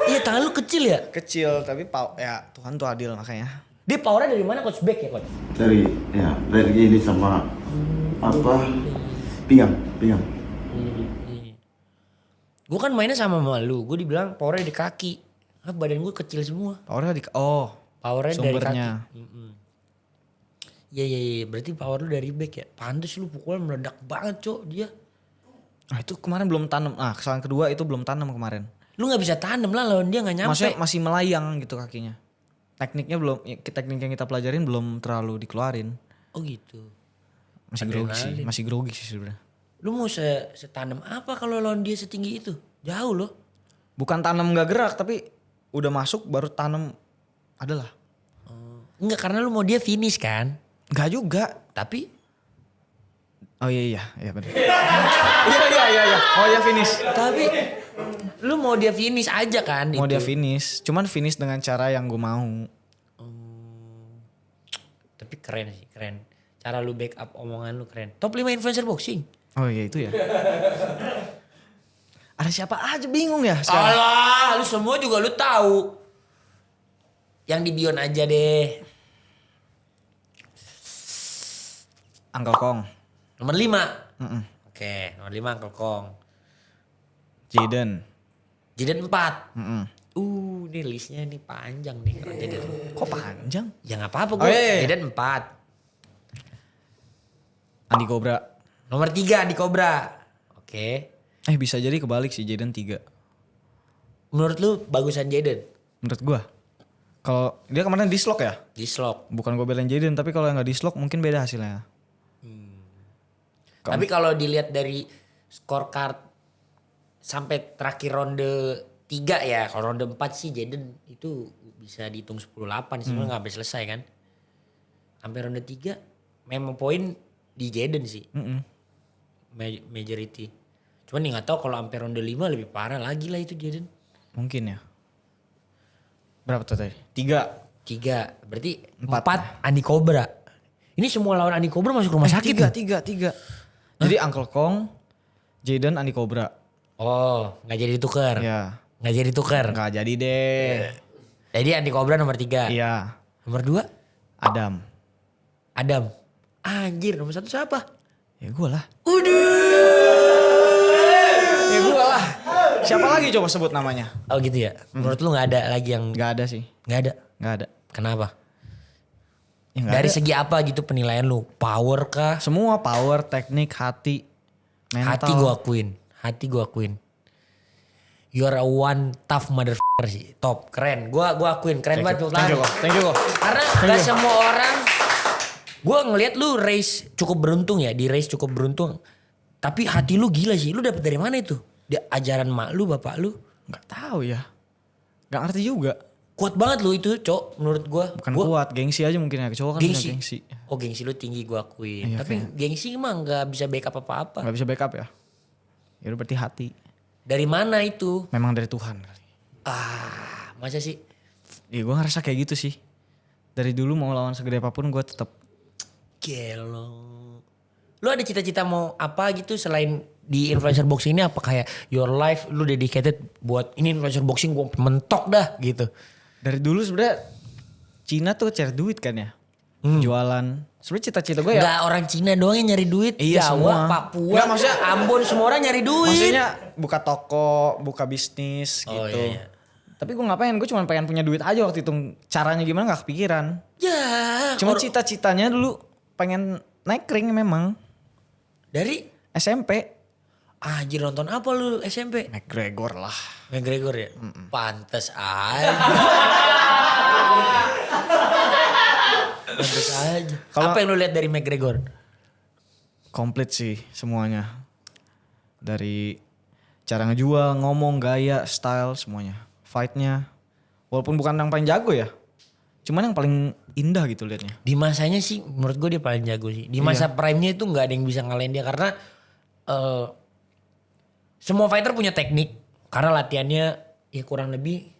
Iya tangan lu kecil ya? Kecil tapi ya Tuhan tuh adil makanya. Dia powernya dari mana coach back ya coach? Dari ini sama apa? Pinggang. Gue kan mainnya sama lu, gue dibilang powernya di kaki. Ah, badan gue kecil semua. Powernya Powernya sumbernya. dari kaki. Iya. Berarti power lu dari back ya. Pantes lu pukul meledak banget cok dia. Nah itu kemarin belum tanam. Ah kesalahan kedua itu belum tanam kemarin. Lu nggak bisa tanam lah lawan dia nggak nyampe. Maksudnya masih melayang gitu kakinya. Tekniknya belum, teknik yang kita pelajarin belum terlalu dikeluarin. Oh gitu. Masih grogi sih, Adrenalin. masih grogi sih sebenarnya. Lu mau setanam apa kalau lawan dia setinggi itu? Jauh loh. Bukan tanam nggak gerak tapi udah masuk baru tanam adalah. Enggak karena lu mau dia finish kan. Nggak juga. Tapi Oh iya benar. Iya. Oh ya finish. tapi lu mau dia finish aja kan Mau itu. dia finish, cuman finish dengan cara yang gue mau. Tapi keren sih, keren. Cara lu backup omongan lu keren. Top 5 influencer boxing. Oh iya itu ya. Ada siapa aja bingung ya sekarang. Alah, lu semua juga lu tahu. Yang di Bion aja deh. Uncle Kong, Nomor 5. Oke, nomor 5 Uncle Kong. Jaden. Jaden 4. Mm-mm. Ini listnya nih panjang nih kalau Jaden. Kok panjang? Ya nggak apa-apa Oh, gue. iya. Jaden 4. Andi Cobra. Nomor 3 di Cobra. Oke. Bisa jadi kebalik sih Jaden 3. Menurut lu bagusan Jaden? Menurut gua. Kalau dia kemarin dislok ya? Di slot. Bukan gue belain Jaden tapi kalau yang nggak dislok mungkin beda hasilnya. Tapi kalau dilihat dari scorecard sampai terakhir ronde 3 ya. Kalau ronde 4 sih Jaden itu bisa dihitung 10-8 sebenarnya nggak sampai selesai kan. Sampai ronde 3 memang poin di Jaden sih. Majority. Cuman nih nggak tahu kalau sampai ronde 5 lebih parah lagi lah itu Jaden. Mungkin ya. Berapa tuh tadi? 3. 3. Berarti Empat. 4 Andi Cobra. Ini semua lawan Andi Cobra masuk rumah sakit. Tiga. Jadi Uncle Kong, Jaden, Andi Cobra. Oh, nggak jadi tuker. Ya. Nggak jadi tuker. Nggak jadi deh. Jadi Andi Cobra nomor 3. Iya. Nomor 2 Adam. Adam. Anjir, nomor 1 siapa? Ya gue lah. Udah. Ya gue lah. Siapa lagi coba sebut namanya? Oh gitu ya. Menurut lu nggak ada lagi yang Nggak ada sih. nggak ada? Nggak ada. Kenapa? Ya, nggak Dari ada. segi apa gitu penilaian lu? Power kah? Semua power, teknik, hati, mental. Hati gua akuin. You are a one tough motherfucker sih. Top, keren. Gua akuin keren banget. Thank you kok. Thank you kok. Karena gak semua orang. Gue ngelihat lu race cukup beruntung ya. Di race cukup beruntung. Tapi hati lu gila sih. Lu dapet dari mana itu? Di ajaran mak lu, bapak lu. Nggak tahu ya. Nggak ngerti juga. Kuat banget lu itu cok menurut gue. Bukan kuat, gengsi aja mungkin ya. Cowok kan punya gengsi. Oh gengsi lu tinggi gue akuin. Iya, Tapi gengsi emang gak bisa backup apa-apa. Nggak bisa backup ya. Ya udah berarti hati. Dari mana itu? Memang dari Tuhan kali. Masa sih? Iya gue ngerasa kayak gitu sih. Dari dulu mau lawan segede apapun gue tetap. Gelo. Lu ada cita-cita mau apa gitu selain di influencer boxing ini, apa kayak your life lu dedicated buat ini influencer boxing gue mentok dah gitu. Dari dulu sebenarnya Cina tuh cari duit kan ya. Jualan. Sebenarnya cita-cita gue ya. Nggak orang Cina doang yang nyari duit. Iya, Jawa, semua. Papua, Nggak, maksudnya- Ambon semua orang nyari duit. Maksudnya buka toko, buka bisnis Oh, gitu. iya. Tapi gue gak pengen, gue cuma pengen punya duit aja waktu itu. Caranya gimana gak kepikiran. Ya. Cuma cita-citanya dulu pengen naik ring memang. Dari SMP. anjir nonton apa lu SMP? McGregor lah. McGregor ya? Pantes aja. Pantes aja. Kalau- Apa yang lu lihat dari McGregor? Komplit sih semuanya. Dari cara ngejual, ngomong, gaya, style, semuanya. Fight-nya. Walaupun bukan yang paling jago ya. Cuman yang paling indah gitu liatnya. Di masanya sih menurut gue dia paling jago sih. Di masa prime-nya itu nggak ada yang bisa ngalahin dia karena semua fighter punya teknik. Karena latihannya ya kurang lebih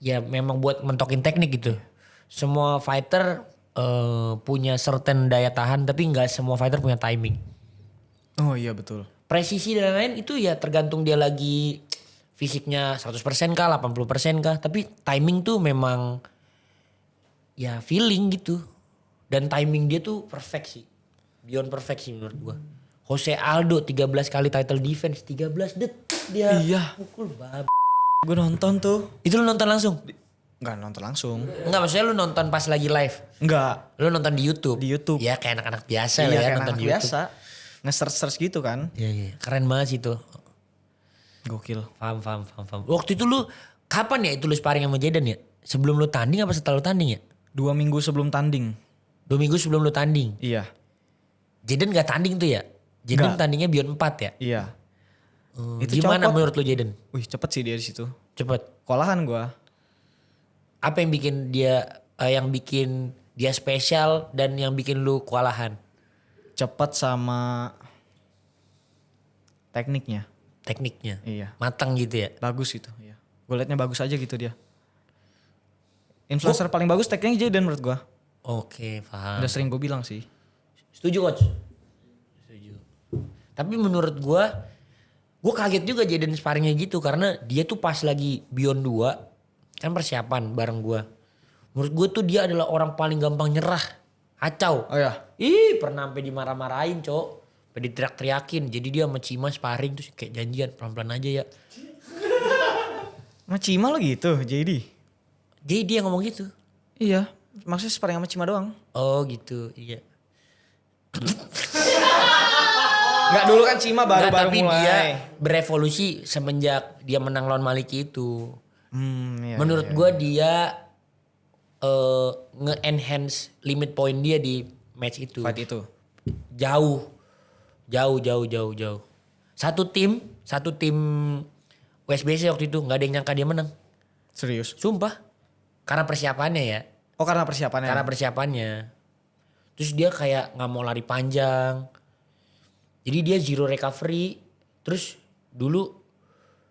ya memang buat mentokin teknik gitu. Semua fighter punya certain daya tahan tapi nggak semua fighter punya timing. Oh iya betul. Presisi dan lain-lain itu ya tergantung dia lagi fisiknya 100% kah, 80% kah. Tapi timing tuh memang ya feeling gitu. Dan timing dia tuh perfect sih. Beyond perfect sih menurut gua. Jose Aldo 13 kali title defense, 13 detik dia Iya. pukul bab. Gue nonton tuh. Itu lu nonton langsung? Enggak nonton langsung. Enggak, maksudnya lu nonton pas lagi live. Enggak. Lu nonton di YouTube. Di YouTube. Ya kayak anak-anak biasa lah Iya ya kayak nonton anak di YouTube. biasa. Nge-search gitu kan. Iya, iya. Keren banget sih itu. Gokil. Paham. Waktu itu lu kapan ya itu lu sparring sama Jaden ya? Sebelum lu tanding apa setelah lu tanding ya? 2 minggu sebelum tanding. 2 minggu sebelum lu tanding. Iya. Jaden gak tanding tuh ya? Jaden Nggak. tandingnya Beyond 4 ya? Iya. Itu gimana copot. menurut lu Jaden? Wih cepet sih dia di situ. Cepet. Kewalahan gua. Apa yang bikin dia spesial dan yang bikin lu kewalahan? Cepet sama tekniknya. Tekniknya. Iya. Matang gitu ya? Bagus gitu. Iya. Gue liatnya bagus aja gitu dia. Influencer paling bagus tekniknya Jaden menurut gua. Oke, paham. Udah sering gue bilang sih. Setuju coach? Setuju. Tapi menurut gue kaget juga Jaden sparringnya gitu. Karena dia tuh pas lagi Beyond 2, kan persiapan bareng gue. Menurut gue tuh dia adalah orang paling gampang nyerah. Kacau. Oh ya. Ih pernah sampai dimarah-marahin cok. Sampai diteriak-teriakin. Jadi dia sama Cima sparring terus kayak janjian pelan-pelan aja ya. Sama Cima lo gitu jadi. Jadi dia ngomong gitu. Iya. Maksudnya sparring sama Cima doang. Oh gitu iya. Enggak dulu kan Cima Nggak, baru-baru tapi mulai. dia berevolusi semenjak dia menang lawan Maliki itu. Iya, Menurut iya. gue dia nge-enhance limit point dia di match itu. Fight itu. Jauh. Satu tim WSBC waktu itu nggak ada yang nyangka dia menang. Serius. Sumpah. Karena persiapannya ya. Oh karena persiapannya. Karena persiapannya. Terus dia kayak nggak mau lari panjang. Jadi dia zero recovery. Terus dulu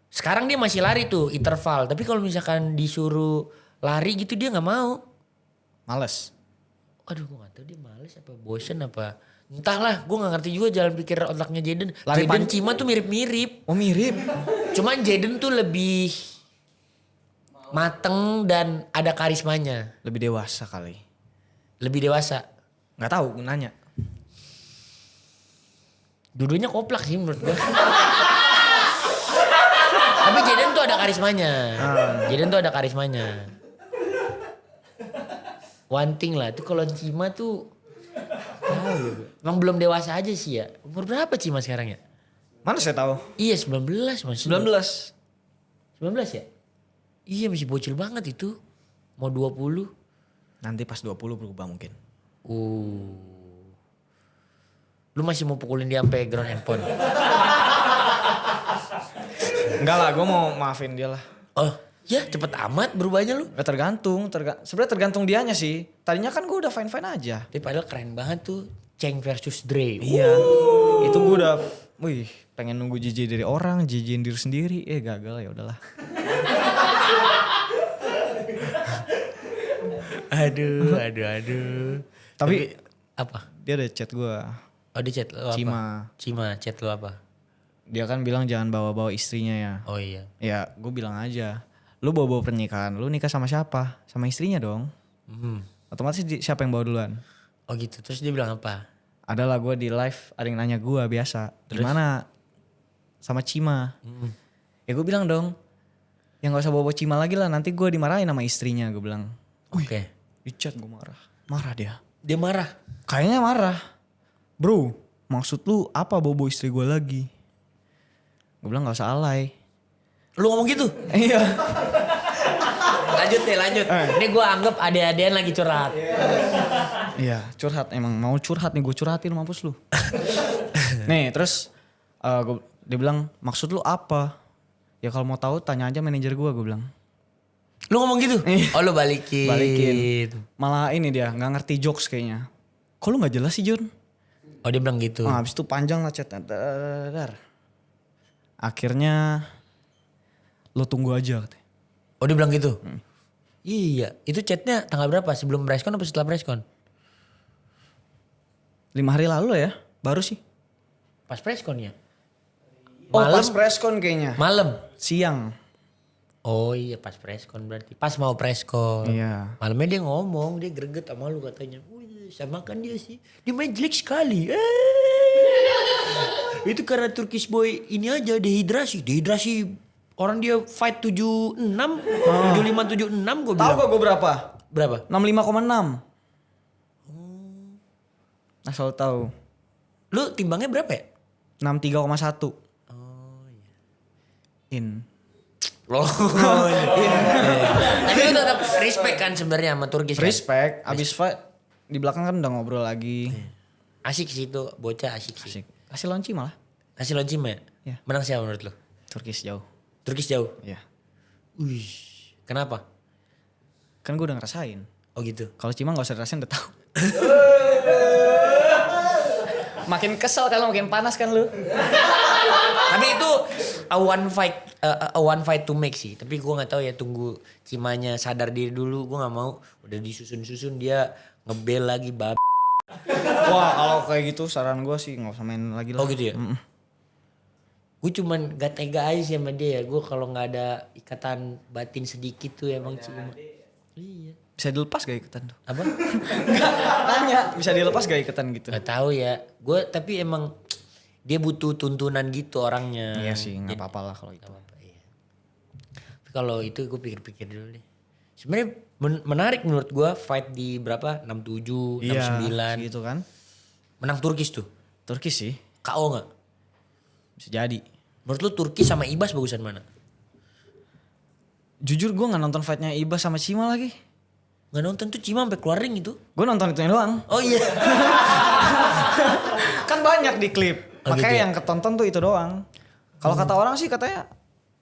sekarang dia masih lari tuh interval. Tapi kalau misalkan disuruh lari gitu dia nggak mau. Males. Aduh gue gak tahu dia males apa bosen apa. Entahlah gue gak ngerti juga jalan pikir otaknya Jaden. Lari Jaden Cima tuh mirip-mirip. Oh mirip. Cuman Jaden tuh lebih mateng dan ada karismanya. Lebih dewasa kali. Lebih dewasa. Nggak tahu nanya. Dulunya koplak sih menurut gue. Tapi Jaden tuh ada karismanya. Jaden tuh ada karismanya. One thing lah. Tuh kalau Cima tuh tahu ya, gue. Emang belum dewasa aja sih ya. Umur berapa Cima sekarang ya? Mana saya tahu? Iya 19 masih. 19. 19 ya? Iya masih bocil banget itu. Mau 20. Nanti pas 20 berubah mungkin. Lu masih mau pukulin dia sampai ground handphone? Enggak lah, gue mau maafin dia lah. Oh ya cepet amat berubahnya lu. Gak tergantung, sebenarnya tergantung dianya sih. Tadinya kan gue udah fine aja. Tapi padahal keren banget tuh. Cheng versus Dre. Iya. Itu gue udah, pengen nunggu JJ dari orang, JJ diri sendiri. Gagal ya udahlah. Aduh. Tapi apa? dia ada chat gue. Oh dia chat lu apa? Cima chat lu apa? Dia kan bilang jangan bawa-bawa istrinya ya. Oh iya. Ya gue bilang aja. Lu bawa-bawa pernikahan, lu nikah sama siapa? Sama istrinya dong. Otomatis siapa yang bawa duluan? Oh gitu. Terus dia bilang apa? Adalah gue di live ada yang nanya gue biasa. Gimana sama Cima? Ya gue bilang dong. Ya gak usah bawa Cima lagi lah. Nanti gue dimarahin sama istrinya gue bilang. Oke. Di chat gue marah. Marah dia. Dia marah. Kayaknya marah. Bro maksud lu apa bawa istri gue lagi? Gue bilang gak usah alay. Lu ngomong gitu? Iya. Lanjut. Ini gue anggap ade-adean lagi curhat. Iya curhat emang mau curhat nih gue curhatin mampus lu. Nih terus dia bilang maksud lu apa? Ya kalau mau tahu tanya aja manajer gue bilang. Lu ngomong gitu? Oh lu balikin. Balikin. Malah ini dia nggak ngerti jokes kayaknya. Kok lu nggak jelas sih John? Oh dia bilang gitu. Habis itu panjang lah chatnya. Dar. Akhirnya lu tunggu aja katanya. Oh dia bilang gitu? Iya. Itu chatnya tanggal berapa? Sebelum preskon atau setelah preskon? 5 hari lalu ya, baru sih. Pas preskon ya? Oh Malam? pas preskon kayaknya. Malam? Siang. Oh iya pas preskon berarti. Pas mau preskon. Iya. Malamnya dia ngomong, dia greget sama lu katanya. Wih sama kan dia sih. Dia main jelek sekali. Itu karena Turkish boy ini aja dehidrasi. Dehidrasi orang dia fight 76, 75, 76 gue Tahu bilang. gak gue berapa? Berapa? 65,6. Asal tahu. Lu timbangnya berapa ya? 63,1. Oh iya. In. Loh. Tapi lu tetap respect kan sebenarnya sama Turkish kan? Respect. Abis fight di belakang kan udah ngobrol lagi. Asik sih itu, bocah asik sih. Asik. Kasih lonci malah. Kasih loncim ya? Iya. Menang siapa menurut lu? Turkish jauh. Turkish jauh? Iya. Wih. Kenapa? Kan gue udah ngerasain. Oh gitu. Kalau Cima gak usah dirasain udah tahu. Makin kesel kalau makin panas kan lu. Tapi itu a one fight to make sih. Tapi gue nggak tahu ya, tunggu Cimanya sadar diri dulu. Gue nggak mau udah disusun-susun dia ngebel lagi bab. Wah kalau kayak gitu saran gue sih gak usah main lagi lah. Oh gitu ya. Gue cuman gak tega aja sih sama dia ya. Gue kalau nggak ada ikatan batin sedikit tuh emang Cima. Iya. Bisa dilepas gak iketan tuh? Apa? Tanya. Bisa dilepas gak iketan gitu? Gak tahu ya. Gue tapi emang dia butuh tuntunan gitu orangnya. Iya sih gak apa-apa lah kalau itu. Iya. Tapi kalau itu gue pikir-pikir dulu deh. Sebenarnya menarik menurut gue fight di berapa? 67, 69. Gitu kan. Menang Turkish tuh. Turkish sih. KO gak? Bisa jadi. Menurut lu Turkish sama Ibas bagusan mana? Jujur gue gak nonton fightnya Ibas sama Cima lagi. Gak nonton tuh Cima sampai keluar ring itu. Gue nonton itunya doang. Oh iya. Kan banyak di klip. Oh, Makanya gitu ya? yang ketonton tuh itu doang. Kalau kata orang sih katanya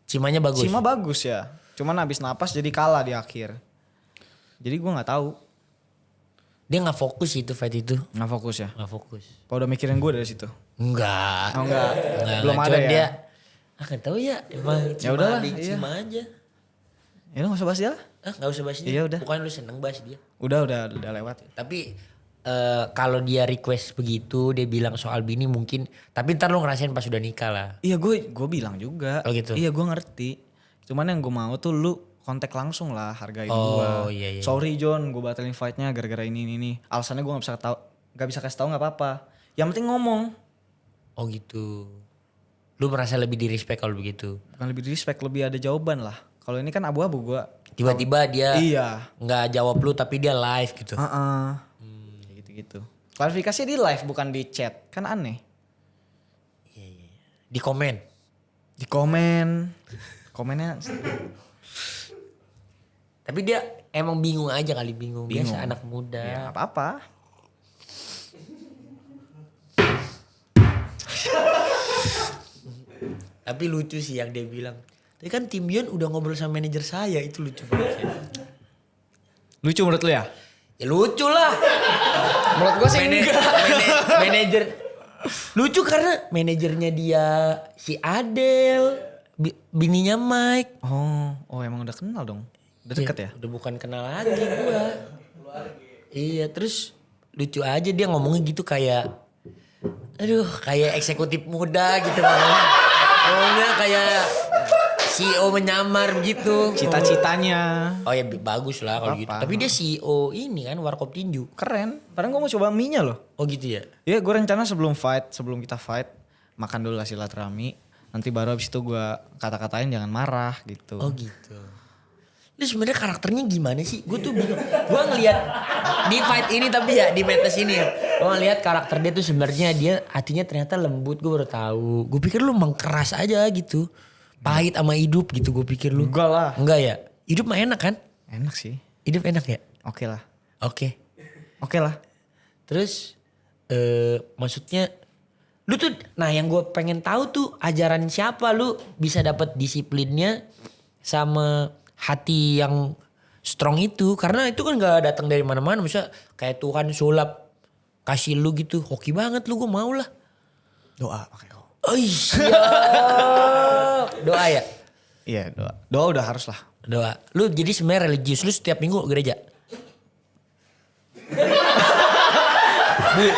Cimanya bagus. Cima bagus ya. Cuman habis napas jadi kalah di akhir. Jadi gue gak tahu. Dia gak fokus itu fight itu. Gak fokus ya. Gak fokus. Apa udah mikirin gue dari situ? Enggak. Oh enggak. Belum Cuman ada ya? dia. Gak tahu ya. Emang Cima udahlah, adik iya. Cima aja. Ya lu gak usah bahas dia lah. Gak usah bahas dia. Iya, udah. Pokoknya lu seneng bahas dia. Udah lewat. Tapi kalau dia request begitu, dia bilang soal bini mungkin. Tapi ntar lu ngerasain pas udah nikah lah. Iya gue bilang juga. Oh gitu? Iya gue ngerti. Cuman yang gue mau tuh lu kontak langsung lah hargain Oh, gue. iya. Sorry John gue batalin fightnya gara-gara ini. Alasannya gue gak bisa kasih tahu gak apa-apa. Yang penting ngomong. Oh gitu. Lu merasa lebih di respect kalau begitu. Bukan lebih respect, lebih ada jawaban lah. Kalau ini kan abu-abu gue. Tiba-tiba dia Iya. nggak jawab lu tapi dia live gitu. Kayak gitu-gitu. Klarifikasi di live bukan di chat. Kan aneh. Di komen. Di komen. Komennya Tapi dia emang bingung aja kali bingung. Bingung. Biasa anak muda. ya gak apa-apa. Tapi lucu sih yang dia bilang. Tapi kan Tim Yon udah ngobrol sama manajer saya, itu lucu banget. Lucu menurut lu ya? Ya lucu lah. Menurut gue sih Manajer. Lucu karena manajernya dia si Adele, bininya Mike. Oh emang udah kenal dong. Udah deket ya? Udah bukan kenal lagi gua. Iya, terus lucu aja dia ngomongnya gitu kayak aduh, kayak eksekutif muda gitu ngomongnya kayak CEO menyamar begitu. Cita-citanya. Oh ya bagus lah kalau gitu. Apa? Tapi dia CEO ini kan Warkop Tinju. Keren. Padahal gue mau coba mie-nya loh. Oh gitu ya. Iya gue rencana sebelum kita fight. Makan dulu lah silaturahmi. Nanti baru abis itu gue kata-katain jangan marah gitu. Oh gitu. Lu sebenarnya karakternya gimana sih? Gue tuh bingung. Gue ngelihat di fight ini tapi ya di Metes ini ya. Gue ngelihat karakter dia tuh sebenarnya dia hatinya ternyata lembut. Gue baru tahu. Gue pikir lu emang keras aja gitu. Pahit sama hidup gitu gue pikir lu. Enggak lah. Enggak ya? Hidup mah enak kan? Enak sih. Hidup enak ya? Oke lah. Oke. Oke lah. Terus maksudnya Lu tuh, nah yang gue pengen tahu tuh ajaran siapa lu bisa dapat disiplinnya sama hati yang strong itu. Karena itu kan gak datang dari mana-mana. Misalnya kayak Tuhan sulap kasih lu gitu. Hoki banget lu, gue mau lah. Doa pakai kok. Oh iya. Doa ya? Iya doa. Doa udah harus lah. Doa. Lu jadi sebenarnya religius, lu setiap minggu gereja?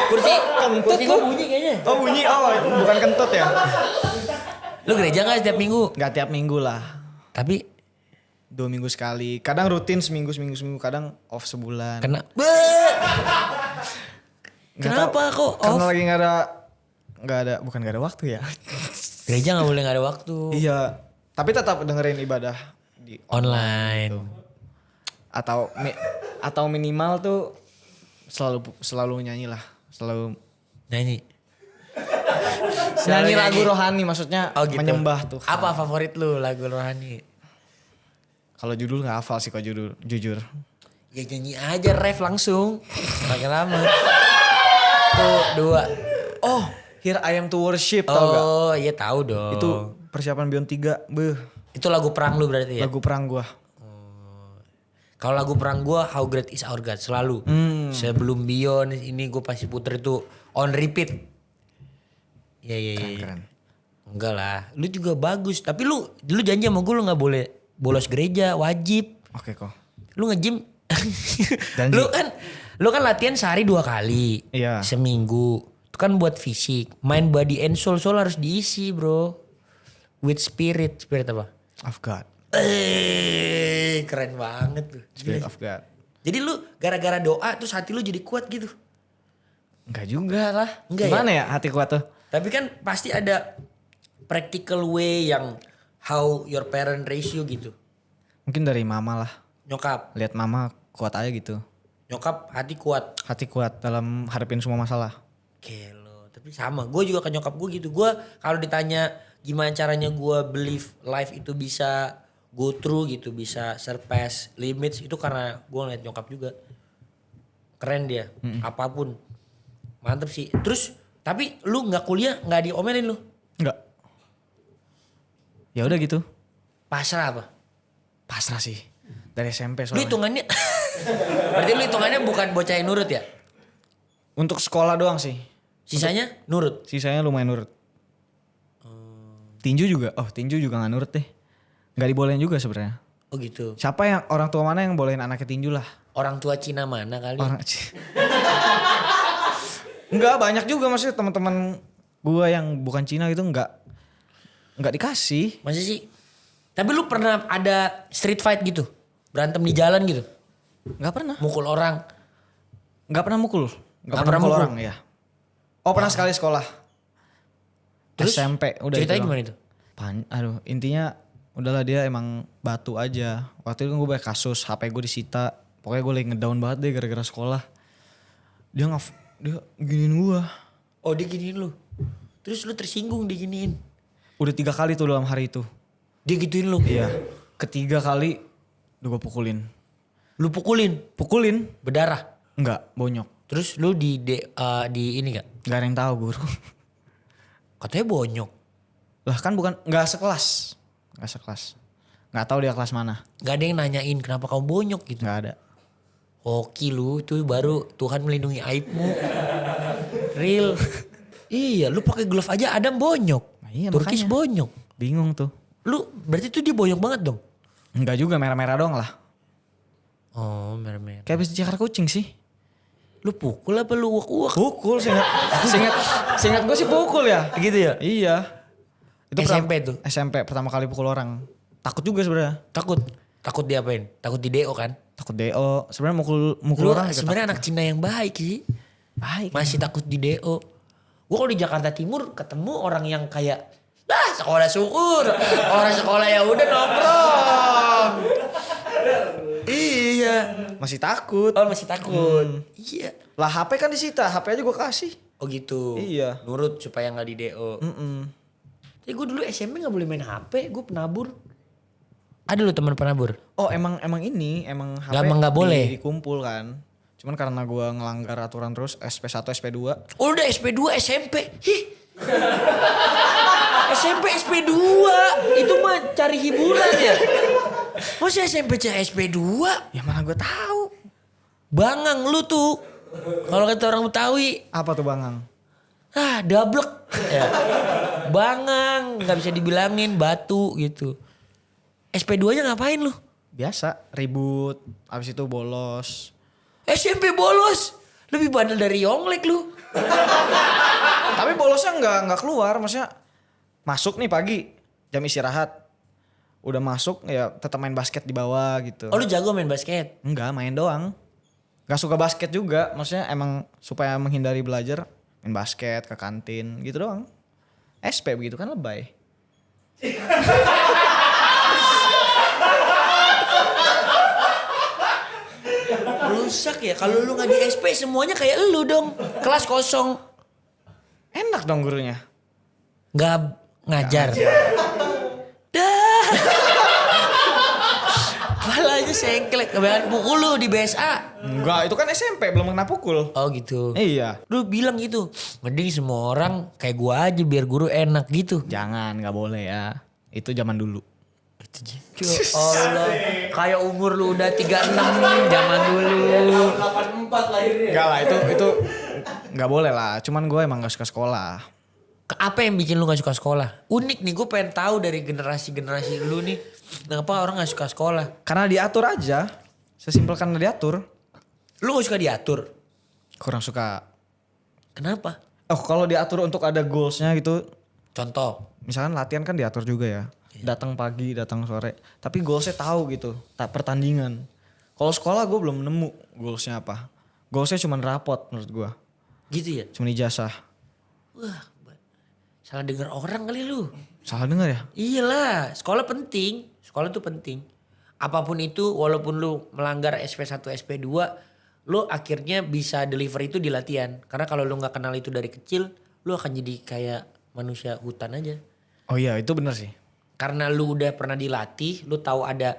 Kursi gue bunyi kayaknya. Oh bunyi, bukan kentut ya? Lu gereja gak setiap minggu? Gak tiap minggu lah. Tapi 2 minggu sekali. Kadang rutin seminggu. Kadang off sebulan. kena. Nggak Kenapa tahu, kok Karena off? lagi bukan gak ada waktu ya. Gereja gak boleh gak ada waktu. Iya. Tapi tetap dengerin ibadah di Online. atau minimal tuh selalu nyanyi lah. Selalu Nyanyi. nyanyi Selalu lagu rohani, maksudnya Oh gitu. menyembah tuh. Apa favorit lu lagu rohani? Kalau judul nggak hafal sih kalau jujur. Ya nyanyi aja ref langsung. Makin lama. Tuh 2. Oh, Here I Am to Worship tau gak? Oh iya tahu dong. Itu persiapan Beyond 3. Itu lagu perang lu berarti ya? Lagu perang gua. Kalau lagu perang gua How Great Is Our God selalu. Sebelum Beyond ini gue pasti puter itu on repeat. Iya. Keren. Enggak lah, lu juga bagus. Tapi lu janji sama gue lu nggak boleh bolos gereja, wajib. Oke kok. Lu nge-gym. Janji. lu kan latihan sehari 2 kali. Iya. Seminggu. Itu kan buat fisik. Mind, body, and soul harus diisi bro. With spirit. Spirit apa? Of God. Keren banget lu. Spirit of God. Jadi lu gara-gara doa terus hati lu jadi kuat gitu. Enggak juga lah. Enggak Gimana ya hati kuat tuh? Tapi kan pasti ada practical way yang how your parent raise you gitu. Mungkin dari mama lah. Nyokap. Lihat mama kuat aja gitu. Nyokap hati kuat. Hati kuat dalam hadapin semua masalah. Gelo. Tapi sama. Gue juga ke nyokap gue gitu. Gue kalau ditanya gimana caranya gue believe life itu bisa go through gitu. Bisa surpass limits. Itu karena gue ngeliat nyokap juga. Keren dia. Apapun. Mantep sih. Terus tapi lu gak kuliah gak diomelin lu? Enggak. Ya udah gitu. Pasrah apa? Pasrah sih. Dari SMP Lu soalnya. hitungannya. Berarti lu hitungannya bukan bocah yang nurut ya? Untuk sekolah doang sih. Sisanya nurut? Sisanya lumayan nurut. Tinju juga. Oh tinju juga gak nurut deh. Gak dibolehin juga sebenarnya. Oh gitu. Siapa yang orang tua mana yang bolehin anaknya tinju lah? Orang tua Cina mana kali? Orang Enggak banyak juga maksudnya teman-teman gua yang bukan Cina gitu enggak dikasih. Masa sih? Tapi lu pernah ada street fight gitu? Berantem di jalan gitu? Enggak pernah. Mukul orang? Enggak pernah mukul. Nggak pernah mukul? orang ya. Oh pernah sekali sekolah. Terus SMP udah ceritanya itu doang. gimana itu? Aduh intinya udahlah dia emang batu aja. Waktu itu gue banyak kasus HP gue disita. Pokoknya gue lagi ngedown banget deh gara-gara sekolah. Dia giniin gue. Oh dia giniin lu? Terus lu tersinggung diginiin? Udah 3 kali tuh dalam hari itu. Dia gituin lu? Iya. Ketiga kali udah gue pukulin. Lu pukulin? Pukulin? Berdarah? Enggak, bonyok. Terus lu di ini gak? Gak ada yang tahu guru. Katanya bonyok. Lah kan gak sekelas. Gak sekelas. Gak tahu dia kelas mana. Gak ada yang nanyain kenapa kamu bonyok gitu? Gak ada. Hoki lu itu baru Tuhan melindungi aibmu. Real. Iya lu pakai glove aja Adam bonyok. Nah, iya, Turkish makanya. bonyok. Bingung tuh. Lu berarti tuh dia bonyok banget dong? Enggak juga merah-merah doang lah. Oh merah-merah. Kayak habis dicakar kucing sih. Lu pukul apa lu uak-uak? Pukul seingat gue sih pukul ya. Gitu ya? Iya. SMP tuh? SMP pertama kali pukul orang. Takut juga sebenarnya. Takut diapain? Takut di DO kan? Takut DO. Sebenarnya mukul Lu orang juga sebenarnya takut. anak Cina yang baik sih. Baik. Masih takut di DO. Gue kalau di Jakarta Timur ketemu orang yang kayak sekolah syukur. Orang sekolah ya udah nongkrong. Iya. Masih takut. Oh masih takut. Iya. Lah HP kan disita. HP aja gue kasih. Oh gitu. Iya. Nurut supaya gak di DO. Tapi gue dulu SMP gak boleh main HP. Gue penabur. Ada lu teman penabur? Oh emang ini emang HP Emang nggak boleh? dikumpul kan. Cuman karena gue ngelanggar aturan terus SP1 SP2. Oh udah SP2 SMP. Hih SMP SP2 itu mah cari hiburan ya. Masa SMP SP2? Ya mana gue tahu. Bangang lu tuh. Kalau kata orang Betawi, Apa tuh Bangang? dablek. Ya. Bangang, nggak bisa dibilangin batu gitu. SP2-nya ngapain lu? Biasa ribut, abis itu bolos. SMP bolos. Lebih bandel dari Yonglek lu. Tapi bolosnya nggak keluar, maksudnya masuk nih pagi jam istirahat, udah masuk ya tetap main basket di bawah gitu. Oh lu jago main basket? Enggak, main doang. Gak suka basket juga, maksudnya emang supaya menghindari belajar main basket ke kantin gitu doang. SP begitu kan lebay. Rusak ya. Kalau lu nggak di SP semuanya kayak lu dong. Kelas kosong. Enak dong gurunya. Nggak ngajar. Dah. Malahnya sengklek. Kebanyakan pukul lu di BSA. Enggak, itu kan SMP belum kena pukul. Oh gitu. Iya. Lu bilang gitu. Mending semua orang kayak gua aja biar guru enak gitu. Jangan, nggak boleh ya. Itu zaman dulu. Ya Allah. Kayak umur lu udah 36 zaman dulu. 84 lahirnya. Enggak lah, itu nggak boleh lah. Cuman gue emang gak suka sekolah. Apa yang bikin lu gak suka sekolah? Unik nih, gue pengen tahu dari generasi-generasi lu nih. Kenapa orang gak suka sekolah? Karena diatur aja. Sesimpel karena diatur. Lu gak suka diatur? Kurang suka. Kenapa? Oh, kalau diatur untuk ada goalsnya gitu. Contoh. Misalkan latihan kan diatur juga ya. Datang pagi, datang sore. Tapi goalsnya tahu gitu. Tak pertandingan. Kalau sekolah gue belum nemu goalsnya apa. Goalsnya cuma rapot menurut gue. Gitu ya? Cuma ijazah. Wah, salah denger orang kali lu. Salah dengar ya? Iyalah, sekolah penting. Sekolah tuh penting. Apapun itu, walaupun lu melanggar SP1, SP2, lu akhirnya bisa deliver itu di latihan. Karena kalau lu gak kenal itu dari kecil, lu akan jadi kayak manusia hutan aja. Oh iya, itu benar sih. Karena lu udah pernah dilatih, lu tahu ada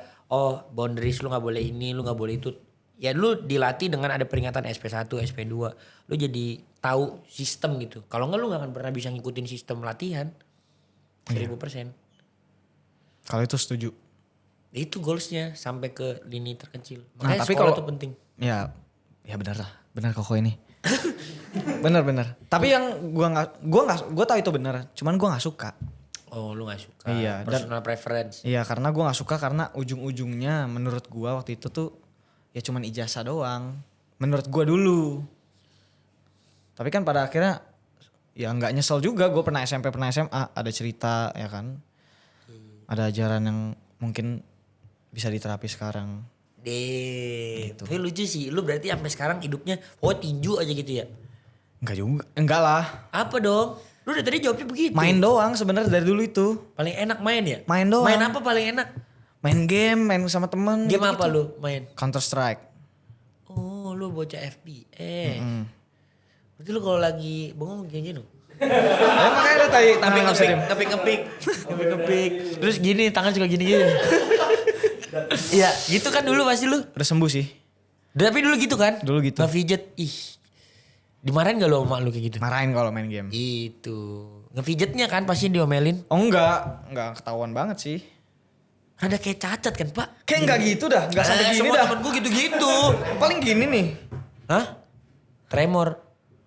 boundaries, lu gak boleh ini, lu gak boleh itu. Ya lu dilatih dengan ada peringatan SP1, SP2. Lu jadi tahu sistem gitu. Kalau enggak lu gak akan pernah bisa ngikutin sistem latihan. 1000%. Kalau itu setuju. Itu goalsnya sampai ke lini terkecil. Nah, Makanya tapi sekolah kalau tuh penting. Ya benar lah. Benar koko ini. benar. Tapi yang gua tahu itu benar. Cuman gua nggak suka. Oh lu gak suka. Iya, Personal preference. Iya, karena gua nggak suka karena ujung-ujungnya menurut gua waktu itu tuh ya cuman ijazah doang. Menurut gua dulu. Tapi kan pada akhirnya ya nggak nyesel juga. Gue pernah SMP, pernah SMA, ada cerita ya kan. Ada ajaran yang mungkin bisa diterapi sekarang. Deh. Tapi lucu sih. Lu berarti sampai sekarang hidupnya tinju aja gitu ya? Enggak juga. Enggak lah. Apa dong? Lu dari tadi jawabnya begitu. Main doang sebenarnya dari dulu itu. Paling enak main ya? Main doang. Main apa paling enak? Main game, main sama temen. Game apa lu main? Counter Strike. Oh lu bocah FPS. Berarti lu kalau lagi bengong gini dong? Ya makanya ada tadi Tapi nggak bisa diem. ngepik. Terus gini tangan suka gini. Iya gitu kan dulu pasti lu. Udah sembuh sih. Tapi dulu gitu kan? Dulu gitu. Ngefijet. Ih. Dimarahin gak lu sama lu kayak gitu? Marahin kalau main game. Itu. Ngefijetnya kan pasti diomelin. Oh enggak ketahuan banget sih. Rada kayak cacat kan pak? Kayak enggak gitu dah, enggak sampai gini semua dah. temen gue gitu-gitu. Paling gini nih. Hah? Tremor.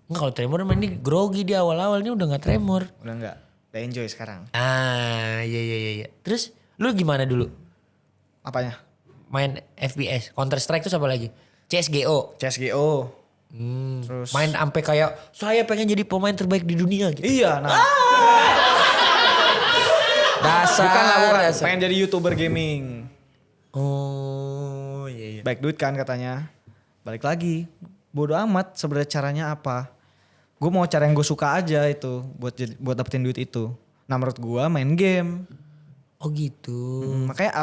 Enggak kalau tremor emang ini grogi di awal-awal ini udah gak tremor. Udah enggak. Udah enjoy sekarang. Iya. Terus lu gimana dulu? Apanya? Main FPS, Counter Strike terus apa lagi? CSGO. CSGO. Terus Main sampai kayak saya pengen jadi pemain terbaik di dunia gitu. iya, nah. Dasar. Bukan. dasar. Pengen jadi YouTuber gaming. Oh iya. Baik duit kan katanya. Balik lagi. Bodoh amat sebenarnya caranya apa. Gue mau cara yang gue suka aja itu buat dapetin duit itu. Nah menurut gue main game. Oh gitu. Makanya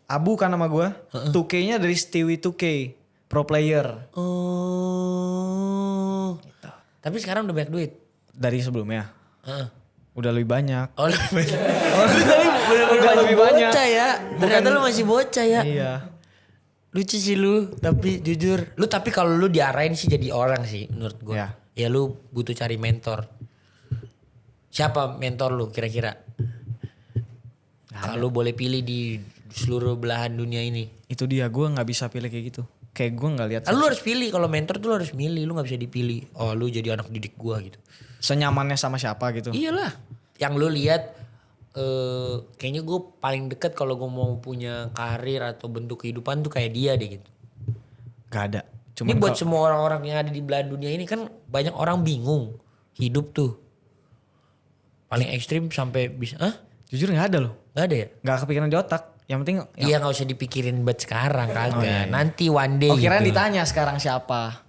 Abu kan nama gue. 2K-nya dari Stewie 2K. Pro player. Oh. Tapi sekarang udah banyak duit. Dari sebelumnya. Heeh. Udah lebih banyak. Oh lebih banyak. Udah lebih banyak. Bocah ya. Ternyata lu masih bocah ya. Iya. Lucu sih lu. Tapi jujur. Lu tapi kalau lu diarahin sih jadi orang sih menurut gue. Iya. Ya lu butuh cari mentor. Siapa mentor lu kira-kira? Kalau boleh pilih di seluruh belahan dunia ini. Itu dia, gue nggak bisa pilih kayak gitu. Kayak gue nggak lihat Lu harus pilih, kalau mentor tuh lu harus milih, lu gak bisa dipilih. Oh lu jadi anak didik gua gitu. senyamannya sama siapa gitu. Iyalah, yang lu lihat kayaknya gue paling deket kalau gue mau punya karir atau bentuk kehidupan tuh kayak dia deh gitu. Gak ada. Ini buat semua orang-orang yang ada di belahan dunia ini kan banyak orang bingung hidup tuh. Paling ekstrim sampai bisa, Jujur nggak ada loh. Gak ada ya? Nggak kepikiran di otak. Yang penting. Iya gak usah dipikirin buat sekarang kagak. iya. Nanti one day Oh kirain gitu. ditanya sekarang siapa?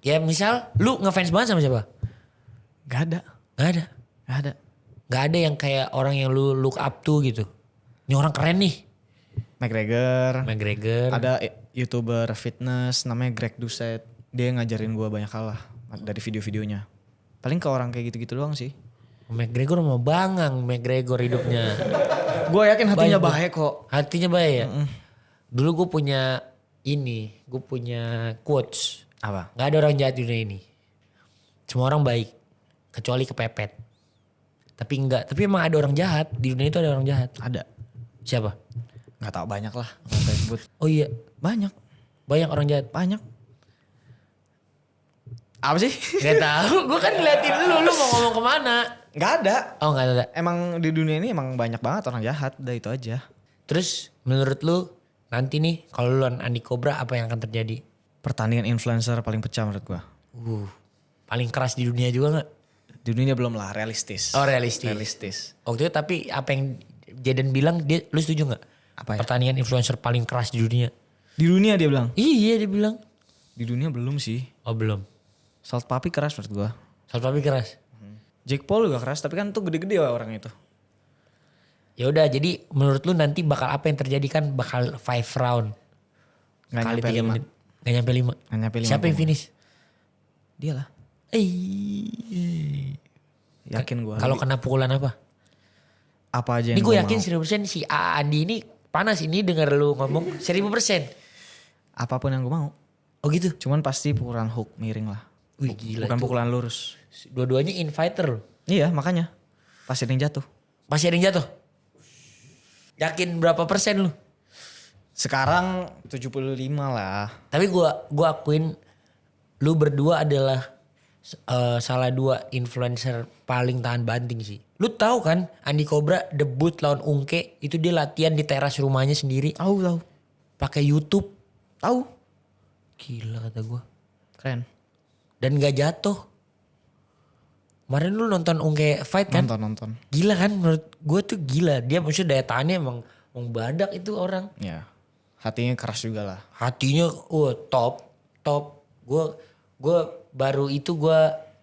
Ya misal lu ngefans banget sama siapa? Gak ada. Gak ada. Gak ada. Gak ada yang kayak orang yang lu look up to gitu. Ini orang keren nih. McGregor. Ada YouTuber fitness namanya Greg Doucette. Dia ngajarin gue banyak hal lah dari video-videonya. Paling ke orang kayak gitu-gitu doang sih. McGregor mau bangang McGregor hidupnya. Gue yakin hatinya Baik, baik kok. Hatinya baik ya. Dulu gue punya gue punya quotes. Apa? Gak ada orang jahat di dunia ini. Semua orang baik. Kecuali kepepet. Tapi enggak. Tapi emang ada orang jahat. Di dunia itu ada orang jahat. Ada. Siapa? Gak tau banyak lah. Gak usah sebut. Oh iya. Banyak. Banyak orang jahat. Banyak. Apa sih? Gak tahu. Gue kan ngeliatin lu mau ngomong kemana. Gak ada. Oh gak ada. Emang di dunia ini emang banyak banget orang jahat. Udah itu aja. Terus menurut lu nanti nih kalau lu lawan Andi Cobra apa yang akan terjadi? Pertandingan influencer paling pecah menurut gue. Paling keras di dunia juga gak? Di dunia belum lah, realistis. Oh realistis. Realistis. Waktu itu tapi apa yang Jaden bilang lu setuju gak? Apa ya? Pertandingan influencer paling keras di dunia. Di dunia dia bilang. Iya dia bilang. Di dunia belum sih. Oh belum. Salt Papi keras menurut gue. Salt Papi keras. Jake Paul juga keras tapi kan tuh gede-gede orang itu. Ya udah jadi menurut lu nanti bakal apa yang terjadi kan bakal 5 round. Gak Kali nyampe 3 5. menit. Gak nyampe 5. Gak nyampe 5. Siapa yang finish? Dia lah. Yakin gue. Kalau kena pukulan apa? Apa aja yang Ini gue gua yakin mau. 1000% si Andi ini panas ini denger lu ngomong 1000%. Apapun yang gue mau. Oh gitu? Cuman pasti pukulan hook miring lah. Wih gila. Bukan itu. pukulan lurus. Dua-duanya infighter loh. Iya makanya. Pasti ada yang jatuh. Masih ada yang jatuh? Yakin berapa persen lu? Sekarang 75 lah. Tapi gua akuin lu berdua adalah salah 2 influencer paling tahan banting sih. Lu tahu kan Andi Cobra debut lawan Ungke itu dia latihan di teras rumahnya sendiri Tahu. pakai YouTube. Tahu. Gila kata gua. Keren. Dan gak jatuh. Kemarin lu nonton Ungke fight kan? Nonton. Gila kan menurut gua tuh gila. Dia maksudnya daya tahannya emang badak itu orang. Ya. Hatinya keras juga lah. Hatinya top. Gue baru itu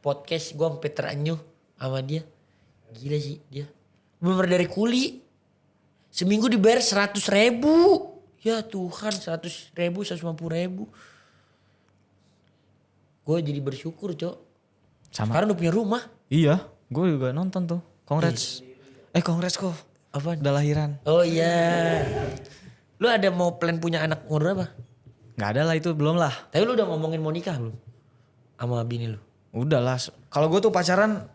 podcast gue sampai terenyuh sama dia. Gila sih dia. Bener dari kuli. Seminggu dibayar 100.000. Ya Tuhan 100.000 150.000. Gue jadi bersyukur cok. Sama. Sekarang udah punya rumah. Iya. Gue juga nonton tuh. Congrats. Congrats kok. Apa? Udah lahiran. Oh iya. Lu ada mau plan punya anak umur berapa? Gak ada lah itu belum lah. Tapi lu udah ngomongin mau nikah belum? Sama bini lu? Udah lah. Kalau gue tuh pacaran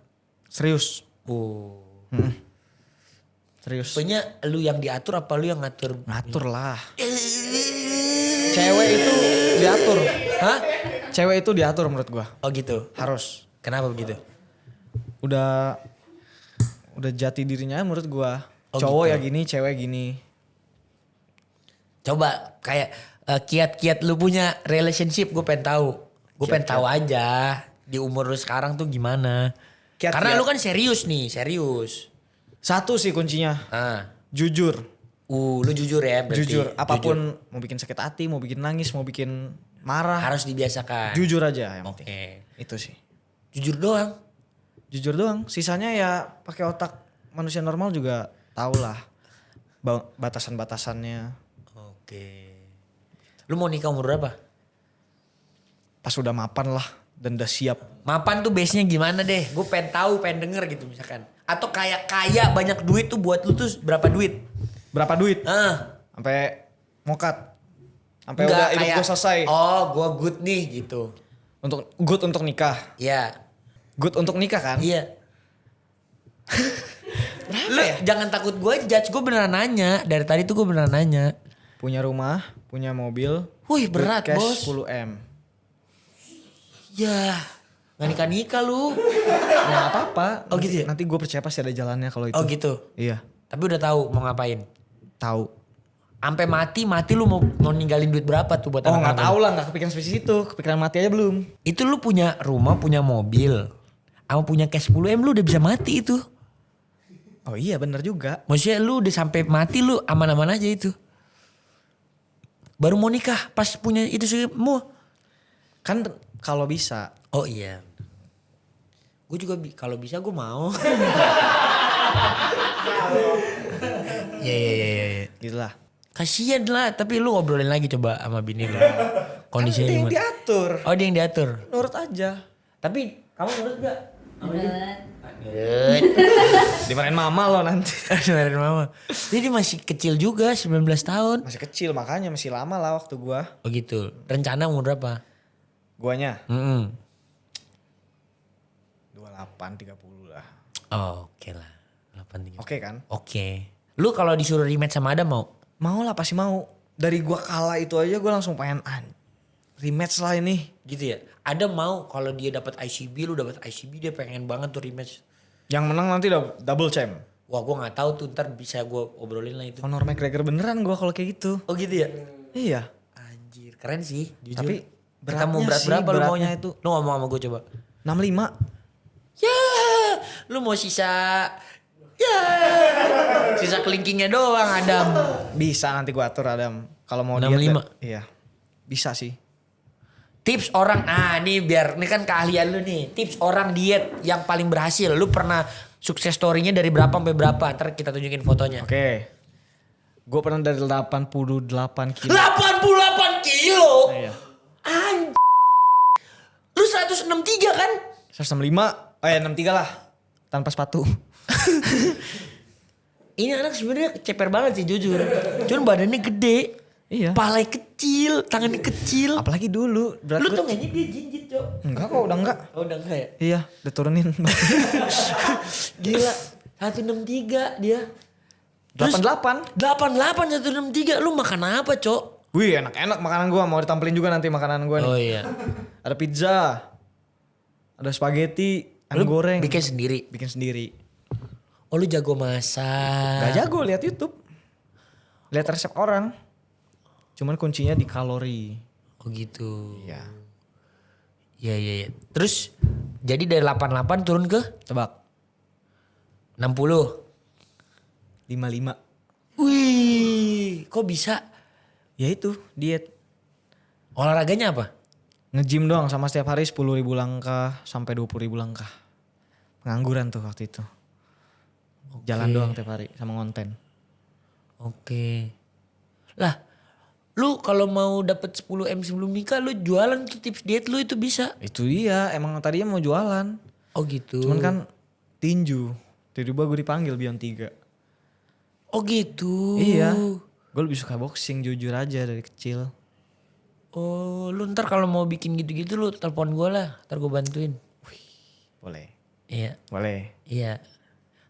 serius. Oh. Serius. Punya lu yang diatur apa lu yang ngatur? Ngatur lah. Cewek itu diatur. Hah? Cewek itu diatur menurut gue. Oh gitu. Harus. Kenapa begitu? Udah jati dirinya menurut gue. Oh, Cowok gitu. ya gini, cewek gini. Coba kayak kiat-kiat lu punya relationship gue pengen tahu. Gue pengen tahu aja di umur lu sekarang tuh gimana. Kiat-kiat. Karena lu kan serius nih, serius. Satu sih kuncinya. Ah. Jujur. Lu jujur ya berarti. Jujur. Apapun mau bikin sakit hati, mau bikin nangis, mau bikin marah. Harus dibiasakan. Jujur aja yang Oke. penting. Itu sih. Jujur doang. Jujur doang. Sisanya ya pakai otak manusia normal juga tahu lah. Batasan-batasannya. Oke. Lu mau nikah umur berapa? Pas udah mapan lah dan udah siap. Mapan tuh base-nya gimana deh? Gue pengen tahu, pengen denger gitu misalkan. Atau kayak kaya banyak duit tuh buat lu tuh berapa duit? Berapa duit? Sampai mokat. Sampai udah hidup gue selesai. Oh gue good nih gitu. Untuk good untuk nikah. Iya. Good untuk nikah kan? Iya. Lu jangan takut gue judge, gue beneran nanya. Dari tadi tuh gue beneran nanya. Punya rumah, punya mobil. Wih berat duit bos. cash 10 M. Ya gak nikah-nikah lu. Nggak apa-apa. Oh gitu ya? Nanti gue percaya pasti ada jalannya kalau itu. Oh gitu. Iya. Tapi udah tahu mau ngapain. Tahu. Sampai mati lu mau ninggalin duit berapa tuh buat Oh nggak anak-anak tahu lu? lah, nggak kepikiran spesifik itu. Kepikiran mati aja belum. Itu lu punya rumah, punya mobil. Sama punya cash 10 M lu udah bisa mati itu. Oh iya bener juga. Maksudnya lu udah sampai mati lu aman-aman aja itu. Baru mau nikah pas punya itu semua. Kan kalau bisa. Oh iya. Gue juga kalau bisa gue mau. Ya. Gitu lah. Kasian lah, tapi lu ngobrolin lagi coba sama bini lu. Kondisinya Kan dia yang gimana? diatur. Oh dia yang diatur. Nurut aja. Tapi kamu nurut gak? Nurut. Nurut. Dimarahin mama lo nanti. Dengerin mama. Jadi masih kecil juga 19 tahun. Masih kecil makanya masih lama lah waktu gua. Oh gitu. Rencana umur berapa? Guanya 28, 28 30 lah. Oh, oke lah. 8 Oke kan? Oke. Lu kalau disuruh rematch sama Adam mau? Mau lah pasti mau. Dari gua kalah itu aja gua langsung pengen rematch lah ini. Gitu ya. Adam mau kalau dia dapat ICB, lu dapat ICB, dia pengen banget tuh rematch. Yang menang nanti double champ. Wah, gua nggak tahu tuh, ntar bisa gua obrolin lah itu. Conor McGregor beneran gua kalau kayak gitu. Oh gitu ya? Iya. Anjir, keren sih, jujur. Tapi kita mau beratnya berat sih, berapa lu beratnya maunya itu. Lu ngomong sama gue coba. 65. Ya, lu mau sisa sisa kelingkingnya doang Adam. Bisa nanti gua atur Adam. Kalau mau 65. diet. Iya. Bisa sih. Tips orang, ini biar, ini kan keahlian lu nih. Tips orang diet yang paling berhasil. Lu pernah sukses story-nya dari berapa sampai berapa? Ntar kita tunjukin fotonya. Oke. Gue pernah dari 88 kilo. 88 kilo? Iya. Anjir. Lu 163 kan? 165. 63 lah. Tanpa sepatu. Ini anak sebenarnya ceper banget sih jujur. Cuman badannya gede. Iya. Palanya kecil, tangannya kecil. Apalagi dulu. Berat Lu gua- tuh kayaknya dia jinjit, Cok. Enggak kok, udah enggak. Oh, udah enggak ya? Iya, udah turunin. Gila. 163 dia. Terus 88. 88 163. Lu makan apa, Cok? Wih, enak-enak makanan gua. Mau ditampilin juga nanti makanan gua nih. Oh iya. Ada pizza. Ada spaghetti, ayam Lu goreng. bikin sendiri. Bikin sendiri. Oh, lu jago masak. Gak jago lihat YouTube. Lihat resep orang. Cuman kuncinya di kalori. Oh gitu. Iya. Iya. Terus jadi dari 88 turun ke Tebak. 60. 55. Wih, kok bisa? Ya itu, diet. Olahraganya apa? Nge-gym doang sama setiap hari 10.000 langkah sampai 20.000 langkah. Pengangguran tuh waktu itu. Jalan doang tiap hari sama konten. Oke. Lah, lu kalau mau dapat 10 M sebelum nikah lu jualan tuh tips diet lu itu bisa. Itu iya, emang tadinya mau jualan. Oh gitu. Cuman kan tinju. Tiba-tiba gue dipanggil Beyond 3. Oh gitu. Iya. Gue lebih suka boxing jujur aja dari kecil. Oh, lu ntar kalau mau bikin gitu-gitu lu telepon gue lah, ntar gue bantuin. Boleh. Iya, Boleh. iya.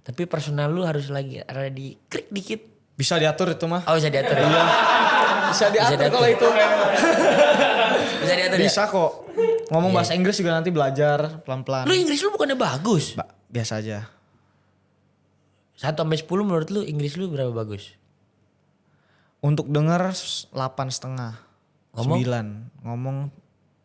Tapi personal lu harus lagi ada di klik dikit. Bisa diatur itu mah. Oh bisa diatur ya? Bisa diatur diatur. kalau itu. Bisa diatur ya? Bisa kok. Ngomong bahasa Inggris juga nanti belajar pelan-pelan. Lu Inggris lu bukannya bagus? Biasa aja. 1 sampai 10 menurut lu Inggris lu berapa bagus? Untuk denger 8,5. Ngomong? 9. Ngomong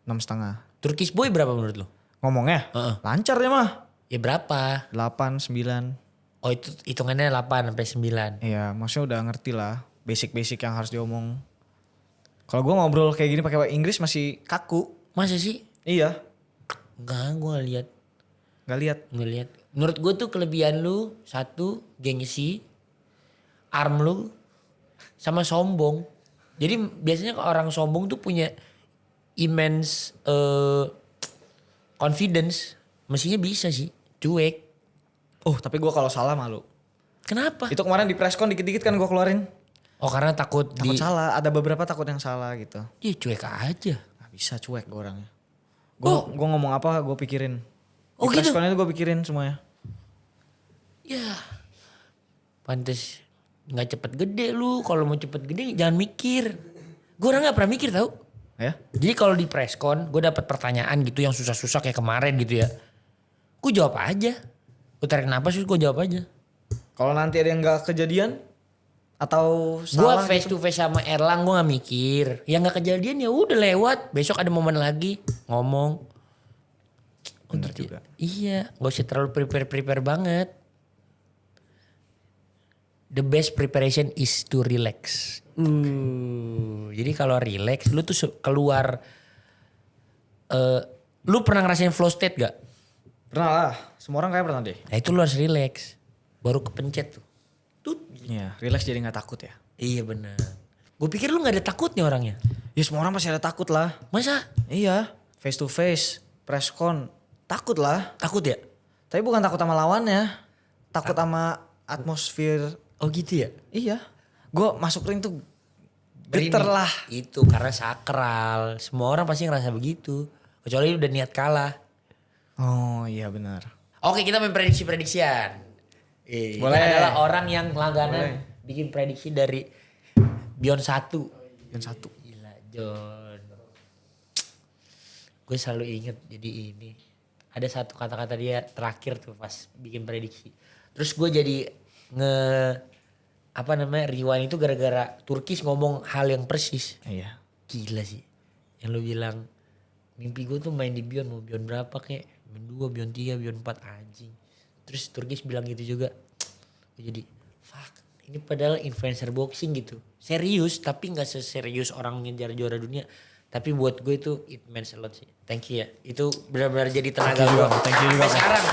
6,5. Turkish boy berapa menurut lu? Ngomongnya Heeh. lancar ya mah. Ya berapa? 8, 9. Oh itu hitungannya 8 sampai 9. Iya maksudnya udah ngerti lah. Basic-basic yang harus diomong. Kalau gue ngobrol kayak gini pakai Inggris masih kaku. Masa sih? Iya. Enggak, gue gak lihat. Gak lihat. Ngelihat. Menurut gue tuh kelebihan lu satu gengsi, arm lu, sama sombong. Jadi biasanya orang sombong tuh punya immense confidence. Mestinya bisa sih, cuek. Oh tapi gue kalau salah malu. Kenapa? Itu kemarin di presscon dikit-dikit kan gue keluarin. Oh karena takut, Takut salah. Ada beberapa takut yang salah gitu. Ya cuek aja. Gak bisa cuek gue orangnya. Gue ngomong apa gue pikirin. Oh, Di gitu? presscon itu gue pikirin semuanya. Ya pantes nggak cepet gede lu. Kalau mau cepet gede jangan mikir. Gue orang nggak pernah mikir tau. Ya? Jadi kalau di preskon gue dapat pertanyaan gitu yang susah-susah kayak kemarin gitu ya. Gue jawab aja. Gue tarik napas terus gue jawab aja. Kalau nanti ada yang nggak kejadian atau Gue salah face to face sama Erlang gue gak mikir. Yang gak kejadian ya udah lewat. Besok ada momen lagi ngomong. Bener juga. Iya, gak usah terlalu prepare banget. The best preparation is to relax. Jadi kalau relax, lu tuh keluar. Lu pernah ngerasain flow state gak? Pernah lah. Semua orang kayak pernah deh. Nah itu lu harus relax. Baru kepencet tuh. Iya, relax jadi nggak takut ya. Iya bener. Gue pikir lu gak ada takutnya orangnya. Ya semua orang pasti ada takut lah. Masa? Iya, face to face, press con, takut lah. Takut ya? Tapi bukan takut sama lawannya, takut sama atmosfer. Oh gitu ya? Iya, gue masuk ring tuh geter Merinding. lah. Itu karena sakral. Semua orang pasti ngerasa begitu. Kecuali udah niat kalah. Oh iya benar. Oke kita main prediksi-prediksian. Boleh. Ini adalah orang yang langganan bikin prediksi dari Beyond 1. Yang satu. Gila John. Gue selalu inget jadi ini. Ada satu kata-kata dia terakhir tuh pas bikin prediksi. Terus gue jadi rewind itu gara-gara Turkis ngomong hal yang persis. Iya. Gila sih. Yang lu bilang mimpi gue tuh main di Beyond. Mau Beyond berapa kek? Beyond 2, Beyond 3, Beyond 4 anjing. Terus Turkis bilang gitu juga. Jadi fuck. Ini padahal influencer boxing gitu. Serius tapi gak seserius orang ngejar juara dunia. Tapi buat gue itu it means a lot sih. Thank you ya. Itu benar-benar jadi tenaga gue. Thank you juga. Sampai sekarang.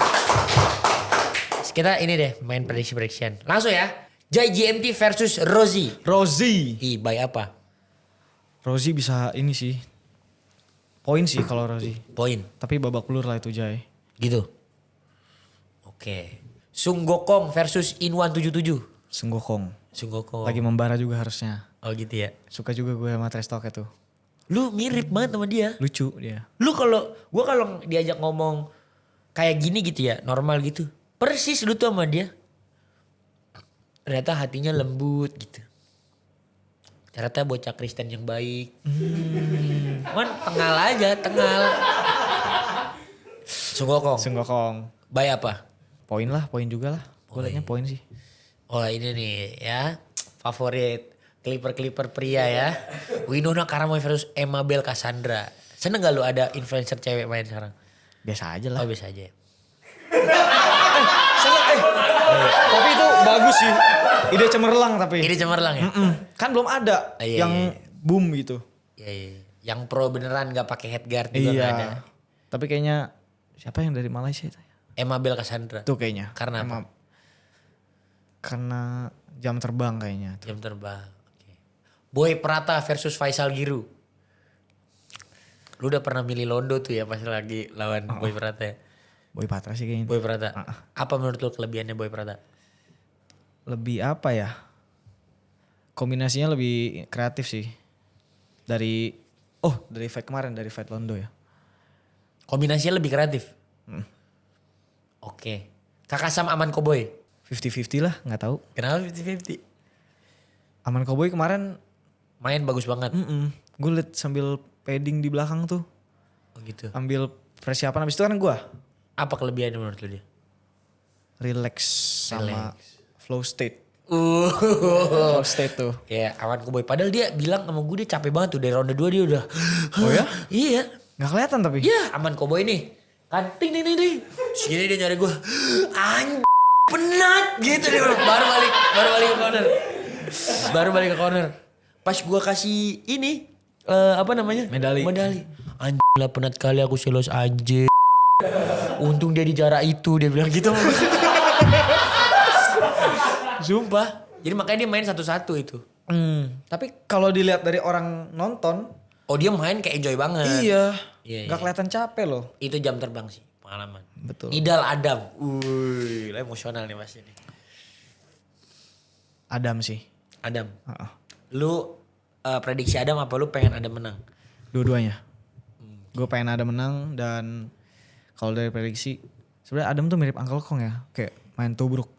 Kita ini deh main prediksi-prediksian. Langsung ya. Jai GMT versus Rozi. Rozi. By apa? Rozi bisa ini sih. Poin sih kalau Rozi. Poin. Tapi babak belur lah itu Jai. Gitu. Oke. Sung Gokong versus In177. Senggokong. Sung Gokong. Lagi membara juga harusnya. Oh gitu ya. Suka juga gue sama trash talk itu. Lu mirip banget sama dia. Lucu dia. Lu gua kalau diajak ngomong kayak gini gitu ya, normal gitu. Persis lu tuh sama dia. Ternyata hatinya lembut gitu. Ternyata bocah Kristen yang baik. Cuman tengal aja, tengal. Sung Gokong. Senggokong. By apa? Poin lah, poin juga lah. Gue liatnya poin sih. Oh ini nih ya, favorit Clipper pria ya. Winona Karamoy versus Emma Bel Cassandra. Seneng gak lu ada influencer cewek main sekarang? Biasa aja lah. Oh biasa aja ya. Tapi itu bagus sih. Ide cemerlang tapi. Ini cemerlang ya? Kan belum ada Iya, yang iya. boom gitu. Iya. Yang pro beneran gak pakai headguard juga gak ada. Iya. Tapi kayaknya siapa yang dari Malaysia itu? Emma Bel Cassandra. Tuh kayaknya. Karena apa? Karena jam terbang kayaknya. Jam terbang. Oke. Boy Prata versus Faisal Giru. Lu udah pernah milih Londo tuh ya pas lagi lawan Boy Prata ya? Boy Patra sih kayaknya. Boy Prata. Apa menurut lu kelebihannya Boy Prata? Lebih apa ya? Kombinasinya lebih kreatif sih. Dari fight kemarin, dari fight Londo ya. Kombinasinya lebih kreatif? Oke. Kakak Sam Aman Koboy? 50-50 lah, nggak tahu. Kenapa 50-50? Aman Cowboy kemarin Main bagus banget. gue liat sambil padding di belakang tuh. Oh gitu. Ambil persiapan habis itu kan gue Apa kelebihannya menurut lu dia? relax sama flow state. Uh. Flow state tuh. Ya Aman Koboy. Padahal dia bilang sama gue dia capek banget tuh. Dari ronde 2 dia udah. Oh ya? Iya. Nggak kelihatan tapi. Iya Aman Koboy nih. Kan ting. Segini dia nyari gue. Anjing penat gitu dia. Baru balik ke corner. Pas gue kasih ini. Medali. Anjing lah penat kali aku selos anjing. Untung dia di jarak itu. Dia bilang gitu. Sumpah. Jadi makanya dia main satu-satu itu. Tapi kalau dilihat dari orang nonton. Oh dia main kayak enjoy banget. Iya. Iya, Nggak kelihatan capek loh. Itu jam terbang sih. Pengalaman. Betul. Nidal Adam. Wih, emosional nih pasti nih. Adam sih. Adam. Heeh. Lu prediksi Adam apa lu pengen Adam menang? Dua-duanya. Gue pengen Adam menang dan kalau dari prediksi sebenarnya Adam tuh mirip Uncle Kong ya. Kayak main tubruk.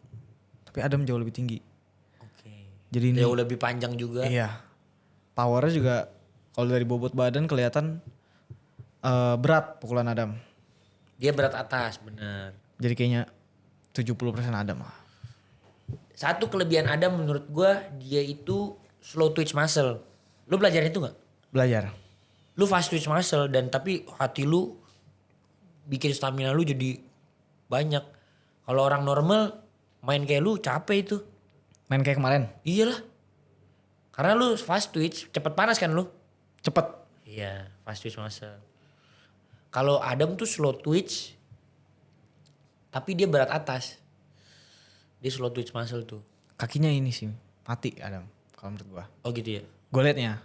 Tapi Adam jauh lebih tinggi. Oke. Jadi ini Jauh lebih panjang juga. iya. Powernya juga kalau dari bobot badan kelihatan berat pukulan Adam. Dia berat atas, bener. Jadi kayaknya 70% Adam lah. Satu kelebihan Adam menurut gua, dia itu slow twitch muscle. Lu belajar itu gak? Belajar. Lu fast twitch muscle dan tapi hati lu bikin stamina lu jadi banyak. Kalau orang normal main kayak lu capek itu. Main kayak kemarin. Iyalah. Karena lu fast twitch, cepet panas kan lu? Cepet. Iya, fast twitch muscle. Kalau Adam tuh slow twitch, tapi dia berat atas. Dia slow twitch muscle tuh. Kakinya ini sih mati Adam kalau menurut gua. Oh gitu ya? Gue liatnya.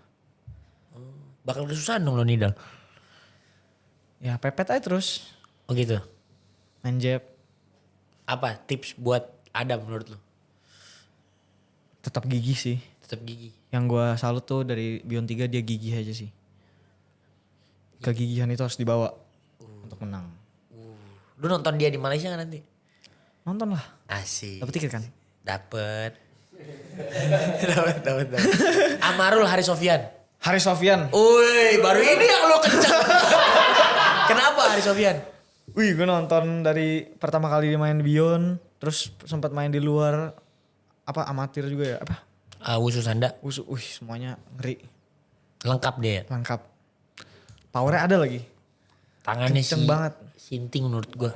Bakal kesusahan dong lo Nidal. Ya pepet aja terus. Oh gitu. Main jab. Apa tips buat Adam menurut lo? Tetap gigih sih. Tetap gigi. Yang gua salut tuh dari Beyond 3 dia gigih aja sih. Kegigihan itu harus dibawa untuk menang. Lu nonton dia di Malaysia kan nanti? Nonton lah. Asik. Dapat tiket kan? Dapet. Dapet. Amarul Hari Sofyan. Haris Sofyan. Woi, baru ini yang lo kencang. Kenapa Hari Sofyan? Wih, gue nonton dari pertama kali dia main Beyond, terus sempat main di luar apa amatir juga ya, apa? Wusu Sanda. Wusu, wih semuanya ngeri, Lengkap dia. lengkap. Powernya ada lagi. Tangannya Kenceng banget. Sinting menurut gua.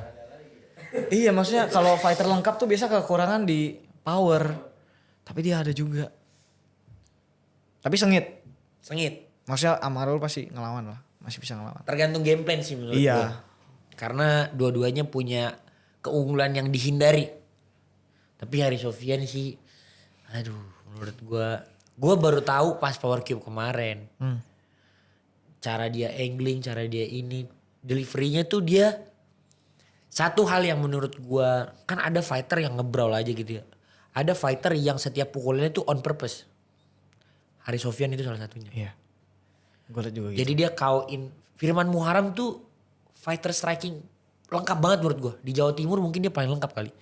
Iya, maksudnya kalau fighter lengkap tuh biasa kekurangan di power, tapi dia ada juga. Tapi sengit. Sengit. Maksudnya Amarul pasti ngelawan lah, masih bisa ngelawan. Tergantung game plan sih menurut Iya. gua. Karena dua-duanya punya keunggulan yang dihindari. Tapi Hari Sofyan sih, aduh menurut gua baru tahu pas Power Cube kemarin. Cara dia angling, cara dia ini, deliverynya tuh dia satu hal yang menurut gua, kan ada fighter yang ngebrawl aja gitu ya. Ada fighter yang setiap pukulannya tuh on purpose. Hari Sofyan itu salah satunya. Iya. Gue liat juga gitu. Jadi dia KO-in Firman Muharam tuh fighter striking lengkap banget menurut gue. Di Jawa Timur mungkin dia paling lengkap kali.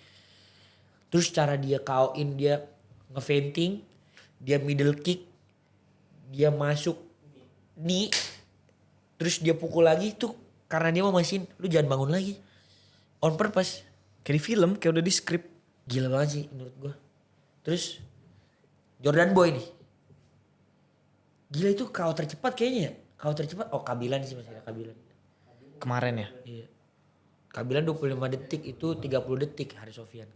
Terus cara dia KO-in, dia nge-feinting, dia middle kick, dia masuk knee, terus dia pukul lagi tuh karena dia mau masin, lu jangan bangun lagi. On purpose. Kayak di film, kayak udah di script. Gila banget sih menurut gue. Terus Jordan Boy nih. Gila itu KO tercepat kayaknya ya. KO tercepat, oh Kabilan sih masih ada Kabilan. Kemarin ya. Iya. Kabilan 25 detik itu 30 detik Hari Sofyan.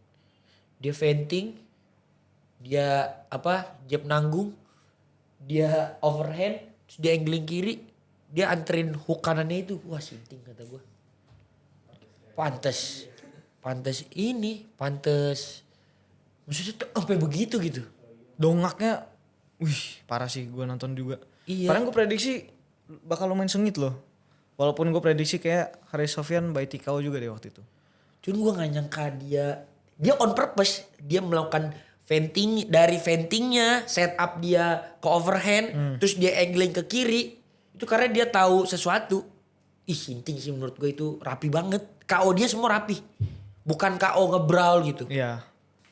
Dia feinting, dia jab nanggung, dia overhand, terus dia angling kiri, dia anterin hook kanannya itu. Wah sinting kata gue. Pantes maksudnya tuh sampai begitu gitu. Dongaknya, wih parah sih gue nonton juga. Iya. Padahal gue prediksi bakal lumayan sengit loh. Walaupun gue prediksi kayak Haris Sofyan by TKO juga deh waktu itu. Cuman gue gak nyangka dia on purpose. Dia melakukan ventingnya, setup dia ke overhand, terus dia angling ke kiri. Itu karena dia tahu sesuatu. Ih sinting sih menurut gue itu rapi banget. KO dia semua rapi. Bukan KO ngebrawl gitu. Iya.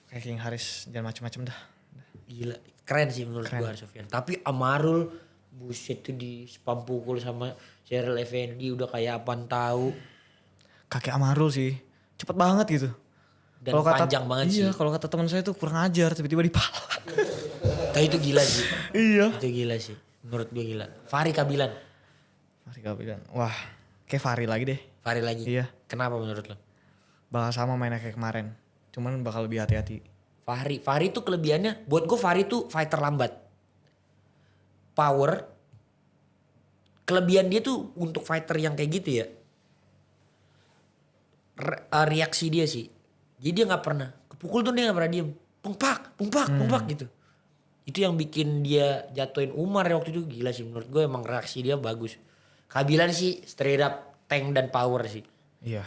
Kayak King Haris jangan macem-macem dah. Gila, keren sih menurut gue Hari Sofyan. Tapi Amarul, buset tuh di spam pukul sama Cheryl Effendi udah kayak apaan tahu. Kakek Amarul sih. Cepet banget gitu. Dan panjang banget sih. Iya, kalau kata teman saya tuh kurang ajar tiba-tiba dipala. Tapi itu gila sih. Iya. Itu gila sih. Menurut gue gila. Fahri Kabilan. Fahri Kabilan. Wah, kayak Fahri lagi deh. Fahri lagi. Iya. Kenapa menurut lo? Bakal sama mainnya kayak kemarin. Cuman bakal lebih hati-hati. Fahri tuh kelebihannya, buat gue Fahri tuh fighter lambat. Power. Kelebihan dia tuh untuk fighter yang kayak gitu ya. Reaksi dia sih. Jadi dia gak pernah. Kepukul tuh dia gak pernah diem. Pungpak gitu. Itu yang bikin dia jatuhin Umar ya waktu itu. Gila sih menurut gue emang reaksi dia bagus. Kabilan sih straight up tank dan power sih. Iya.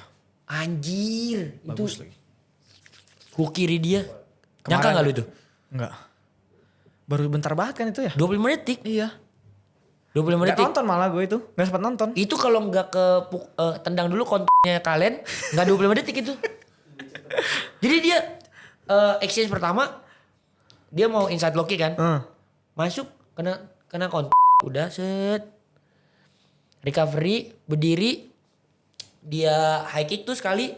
Anjir. Bagus itu lagi. hook kiri dia. Kemarin Nyangka gak lu itu? Enggak. Baru bentar banget kan itu ya? 25 detik. Iya. 25 Gak detik. nonton malah gue itu. Gak sempat nonton. Itu kalau nggak tendang dulu kontennya kalian nggak 25 detik itu. Jadi dia exchange pertama dia mau inside low kick kan. Masuk kena kontak udah set. Recovery berdiri dia high kick tuh sekali.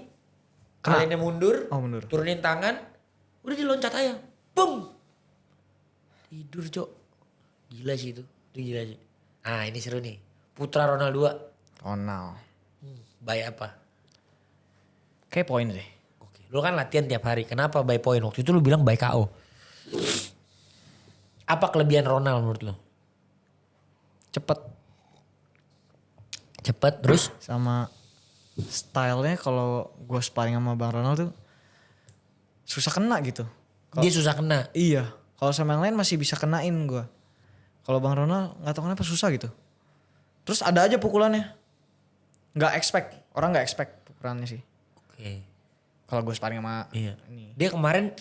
Kaliannya mundur. Mundur. Turunin tangan. Udah diloncat aja. Boom. Tidur, Cok. Gila sih itu. Itu gila sih. Ah, ini seru nih. Putra Ronald 2. Ronald. By apa? Kayak poin deh. Oke. Lu kan latihan tiap hari. Kenapa by point? Waktu itu lu bilang by KO. Apa kelebihan Ronald menurut lu? Cepet terus? Sama stylenya kalau gue sparring sama Bang Ronald tuh susah kena gitu. Dia susah kena. Iya. Kalau sama yang lain masih bisa kenain gue. Kalau Bang Ronald nggak tahu kenapa susah gitu. Terus ada aja pukulannya. Nggak expect. Orang nggak expect pukulannya sih. Oke. Kalau gue sparring sama Iya. ini. Dia kemarin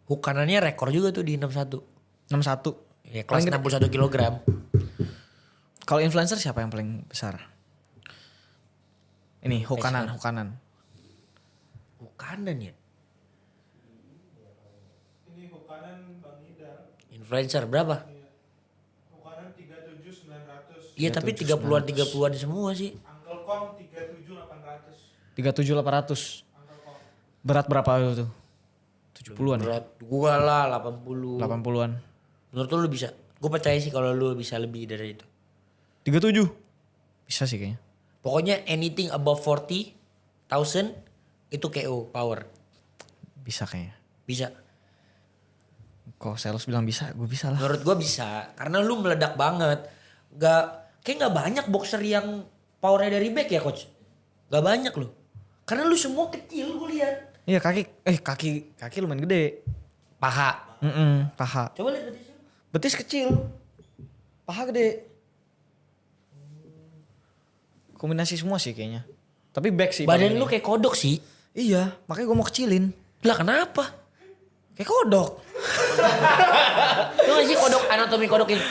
hook kanannya rekor juga tuh di 61. 61. Ya, kelas 61 kilogram. Kalau influencer siapa yang paling besar? Ini hook kanan. Hook kanan ya? Ini Hukanan Bang Idar. Influencer berapa? Hukanan 37.900. Iya tapi 30-an semua sih. Uncle Kong 37.800. 37.800. Uncle Kong. Berat berapa itu tuh? 70-an ya? Berat gua lah 80. 80-an. Menurut lu bisa? Gue percaya sih kalau lu bisa lebih dari itu. 37. Bisa sih kayaknya. Pokoknya anything above 40,000 itu KO power. Bisa kayaknya. Bisa. Kok sales bilang bisa, gue bisa lah. Menurut gue bisa. Karena lu meledak banget. Kayak gak banyak boxer yang powernya dari back ya coach. Gak banyak loh. Karena lu semua kecil gue lihat. Iya kaki lumayan gede. Paha. Paha. Coba lihat betis. Betis kecil. Paha gede. Kombinasi semua sih kayaknya. Tapi back sih. Badan paling lu ini. kayak kodok sih. Iya, makanya gue mau kecilin. Lah kenapa? Kayak kodok. Lu gak sih kodok anatomi kodok ini?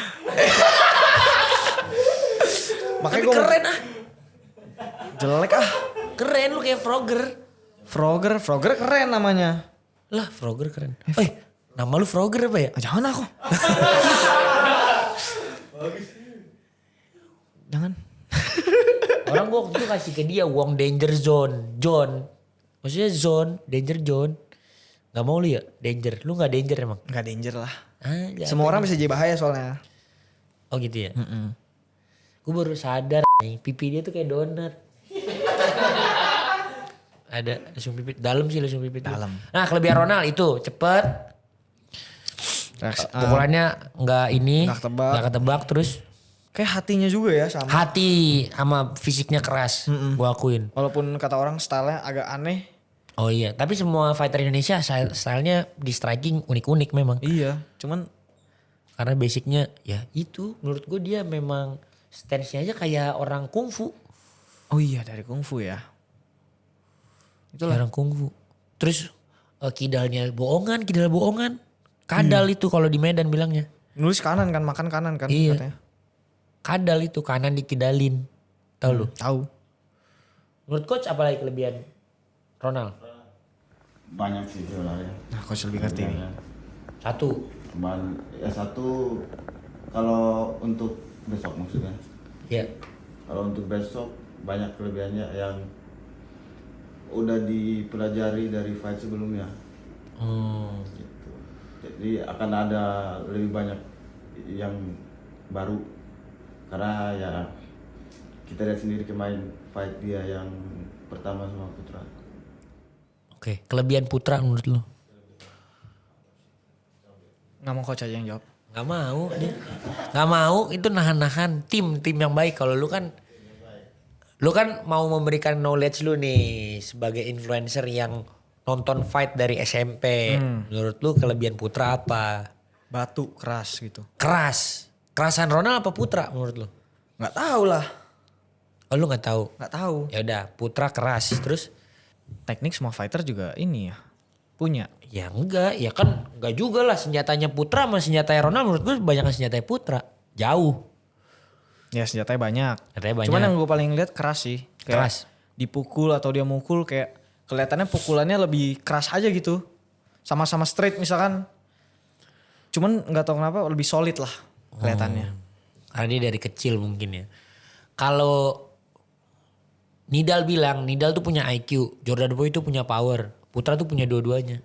Makanya Tapi gue keren ah. jelek ah. Keren lu kayak Frogger. Frogger keren namanya. Lah Frogger keren. Nama lu Frogger apa ya? Jangan aku. Jangan. Orang gua waktu itu kasih ke dia Wong Danger Zone. John. Maksudnya Zone. Danger Zone. Gak mau lu ya? Danger. Lu gak danger emang? Gak danger lah. Ah, gak Semua apa. orang bisa jadi bahaya soalnya. Oh gitu ya? Gue baru sadar nih. Pipi dia tuh kayak donat. Ada langsung pipit. Dalam sih langsung pipit. Dalam. Nah kelebihan Ronald itu. Cepet. Pukulannya gak ini. Nggak ketebak. Gak ketebak terus. Kayak hatinya juga ya sama. Hati sama fisiknya keras. Gue akuin. Walaupun kata orang stylenya agak aneh. Oh iya. Tapi semua fighter Indonesia stylenya di striking unik-unik memang. Iya, cuman Karena basicnya ya itu. Menurut gue dia memang stance-nya aja kayak orang kungfu. oh iya dari kungfu ya. Kayak orang kungfu. Terus kidal bohongan. Kadal itu kalau di Medan bilangnya. Nulis kanan kan, makan kanan kan Iya. katanya. Kadal itu kanan dikidalin. Tahu lu? Tahu. Menurut coach apa lagi kelebihan Ronald? Banyak sih sebenarnya. Nah, coach lebih ngerti nih. Satu. Cuman ya satu, kalau untuk besok maksudnya. Ya. Kalau untuk besok banyak kelebihannya yang udah dipelajari dari fight sebelumnya. Gitu. Jadi akan ada lebih banyak yang baru. Karena ya kita lihat sendiri kemarin fight dia yang pertama sama Putra. Oke. Kelebihan Putra menurut lu? Nggak mau coach aja yang jawab. Gak mau dia. Gak mau itu nahan-nahan tim yang baik. Kalau lu kan mau memberikan knowledge lu nih sebagai influencer yang nonton fight dari SMP. Menurut lu kelebihan Putra apa? Batu keras gitu. Keras. Kerasan Ronald apa Putra menurut lu? Nggak tahu lah. Oh lu nggak tahu. Nggak tahu. Ya udah Putra keras terus Teknik semua fighter juga ini ya punya. ya enggak ya kan enggak juga lah senjatanya Putra sama senjatanya Ronald menurut gue banyak senjatanya Putra jauh. Ya senjatanya banyak. Senjatanya banyak. Cuman yang gue paling lihat keras sih. Kayak Keras. dipukul atau dia mukul kayak kelihatannya pukulannya lebih keras aja gitu. Sama-sama straight misalkan. Cuman nggak tahu kenapa lebih solid lah kelihatannya. Karena dia dari kecil mungkin ya. Kalau Nidal bilang, Nidal tuh punya IQ, Jordan Boy itu punya power, Putra tuh punya dua-duanya.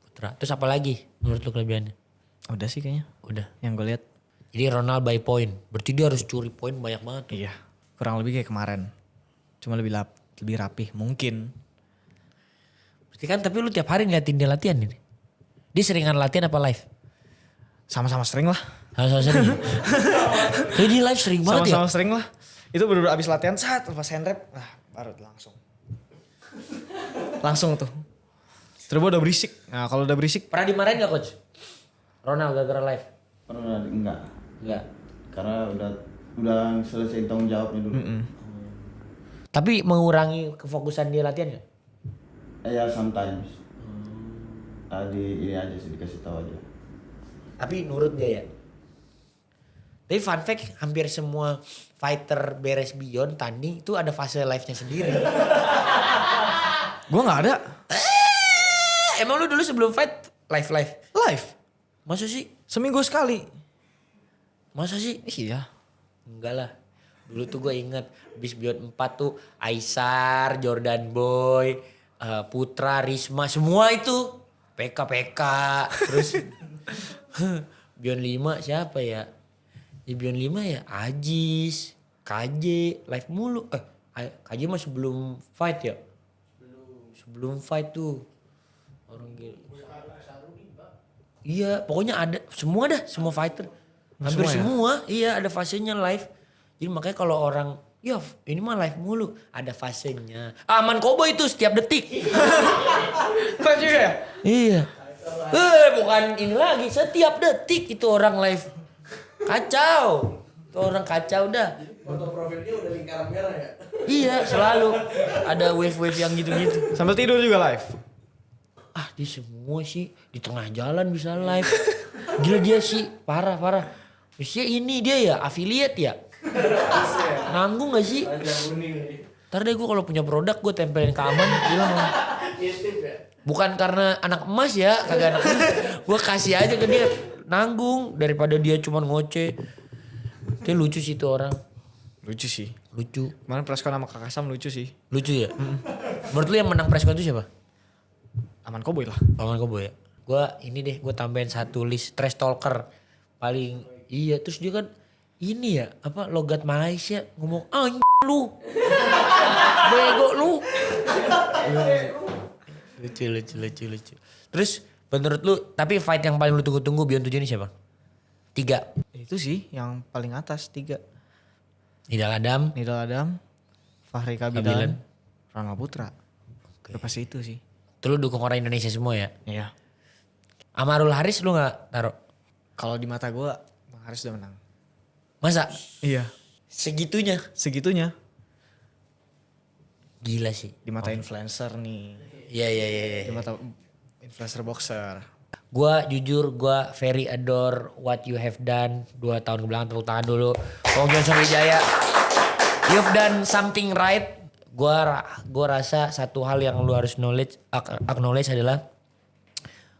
Putra. Terus apa lagi menurut lu kelebihannya? Udah sih kayaknya. Udah. Yang gue lihat. Jadi Ronald by point. Berarti dia harus curi poin banyak banget tuh. Iya. Kurang lebih kayak kemarin. Cuma lebih rapih mungkin. Berarti kan tapi lu tiap hari ngeliatin dia latihan ini. Dia seringan latihan apa live? Sama-sama sering lah. Sama-sama sering. Jadi dia live sering banget ya. Sama-sama sering lah. Itu baru abis latihan saat pas hand rep. Nah baru langsung. Langsung tuh. Terus udah berisik. Nah kalau udah berisik. Pernah dimarahin gak coach? Ronald gara-gara live? Pernah enggak? Enggak. Karena udah selesai tanggung jawabnya dulu. Tapi mengurangi kefokusan dia latihan gak? Ya sometimes. Ini aja sih dikasih tahu aja. Tapi nurut dia ya. Tapi fun fact hampir semua fighter beres Beyond tanding itu ada fase live-nya sendiri. Gue gak ada. Emang lu dulu sebelum fight live? Live. Masa sih? Seminggu sekali. Masa sih? Iya. Enggak lah. Dulu tuh gue inget bis Beyond 4 tuh Aisar, Jordan Boy, Putra, Risma semua itu. PK. Terus Beyond 5 siapa ya? Di Beyond 5 ya Ajis, KJ, live mulu. KJ mah sebelum fight ya? Sebelum fight tuh. Orang gila. Iya pokoknya ada semua semua fighter. Hampir semua iya ada fasenya live. Jadi makanya kalau orang ya ini mah live mulu. Ada fasenya. Aman Cowboy itu setiap detik. Kok juga ya? Iya. Bukan ini lagi. Setiap detik itu orang live. Kacau. Itu orang kacau dah. Foto profilnya udah lingkaran merah ya? Iya selalu. Ada wave-wave yang gitu-gitu. Sambil tidur juga live. Dia semua sih. Di tengah jalan bisa live. Gila dia sih. Parah. Biasanya ini dia ya affiliate ya. Nanggung gak sih? Ntar deh gue kalau punya produk gue tempelin ke Aman. Bilang bukan karena anak emas ya, kagak anak emas. Gue kasih aja ke dia, nanggung daripada dia cuma ngoceh. Dia lucu sih tuh orang. Lucu sih. Lucu. Kemarin preskon sama Kak Kasam lucu sih. Lucu ya? Menurut lu yang menang preskon itu siapa? Aman Cowboy lah. Paman Kobo ya? Gue ini deh, gue tambahin satu list trash talker. Paling iya, terus dia kan ini ya, apa logat Malaysia ngomong lu. Bego lu. Lucu. Terus menurut lu, tapi fight yang paling lu tunggu-tunggu Beyond 7 ini siapa? 3. Itu sih yang paling atas 3. Nidal Adam. Fahri Kabilan. Kabilan. Rangga Putra. Oke. Udah pasti itu sih. Itu lu dukung orang Indonesia semua ya? Iya. Amarul Haris lu gak taruh? Kalau di mata gue Bang Haris udah menang. Masa? Iya. Segitunya? Segitunya. Gila sih. Di mata influencer nih. Iya. Di mata influencer boxer. Gua jujur gua very adore what you have done 2 tahun kebelakang. Tepuk tangan dulu. Bang Johnson Wijaya. You've done something right. Gua rasa satu hal yang lu harus acknowledge adalah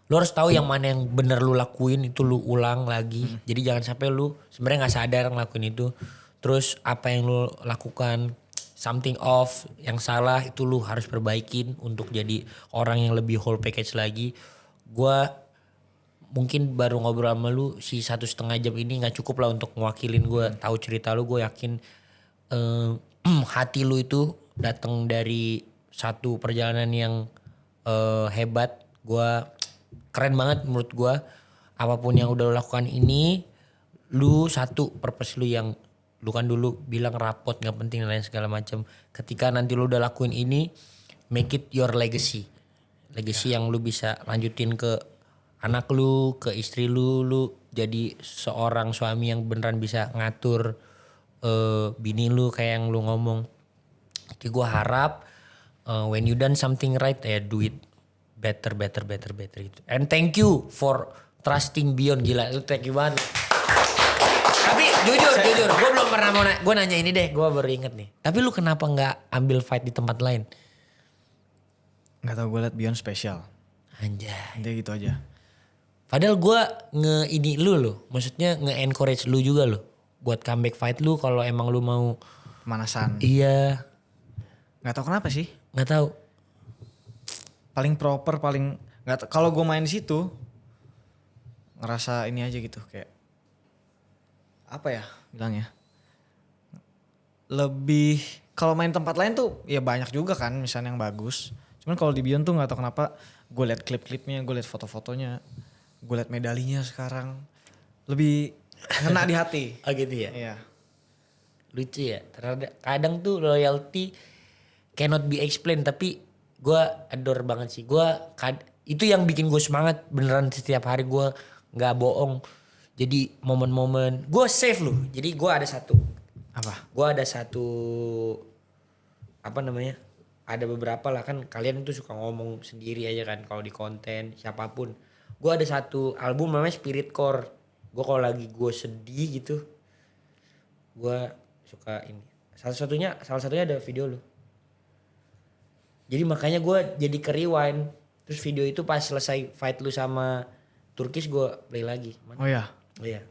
lu harus tahu yang mana yang bener lu lakuin itu lu ulang lagi. Jadi jangan sampai lu sebenarnya nggak sadar ngelakuin itu. Terus apa yang lu lakukan something off yang salah itu lu harus perbaikin untuk jadi orang yang lebih whole package lagi. Gua mungkin baru ngobrol sama lu si 1,5 jam ini nggak cukup lah untuk mewakilin gue tahu cerita lu. Gue yakin hati lu itu datang dari satu perjalanan yang hebat. Gue keren banget menurut gue. Apapun yang udah lu lakukan ini, lu satu purpose lu yang lu kan dulu bilang rapot nggak penting dan lain segala macam. Ketika nanti lu udah lakuin ini, make it your legacy. Legacy yang lu bisa lanjutin ke anak lu, ke istri lu jadi seorang suami yang beneran bisa ngatur bini lu kayak yang lu ngomong. Jadi gue harap when you done something right ya do it better gitu. And thank you for trusting Beyond, gila lu thank you banget. Tapi jujur gue belum pernah mau gue nanya ini deh, gue baru inget nih. Tapi lu kenapa nggak ambil fight di tempat lain? Nggak tahu, gue liat Beyond spesial. Anjay. Intinya gitu aja. Padahal gue ini lu loh. Maksudnya nge-encourage lu juga loh. Buat comeback fight lu kalau emang lu mau. Pemanasan. Iya. Nggak tahu kenapa sih. Nggak tahu. Paling proper, paling nggak. Kalau gue main di situ ngerasa ini aja gitu kayak apa ya bilangnya. Lebih kalau main tempat lain tuh ya banyak juga kan misalnya yang bagus. Cuman kalau di Beyond tuh nggak tahu kenapa gue liat klip-klipnya, gue liat foto-fotonya, gue liat medalinya sekarang lebih ngena di hati. Oh gitu ya. Iya. Lucu ya. Kadang tuh loyalty cannot be explained, tapi gue adore banget sih. Itu yang bikin gue semangat beneran setiap hari, gue nggak bohong. Jadi momen-momen gue save loh. Jadi gue ada satu. Apa? Gue ada satu apa namanya? Ada beberapa lah kan, kalian tuh suka ngomong sendiri aja kan kalau di konten siapapun. Gue ada satu album namanya Spirit Core. Gue kalau lagi gue sedih gitu, gue suka ini. Salah satunya ada video lo. Jadi makanya gue jadi ke rewind. Terus video itu pas selesai fight lu sama Turkish gue play lagi. Oh ya. Oh iya.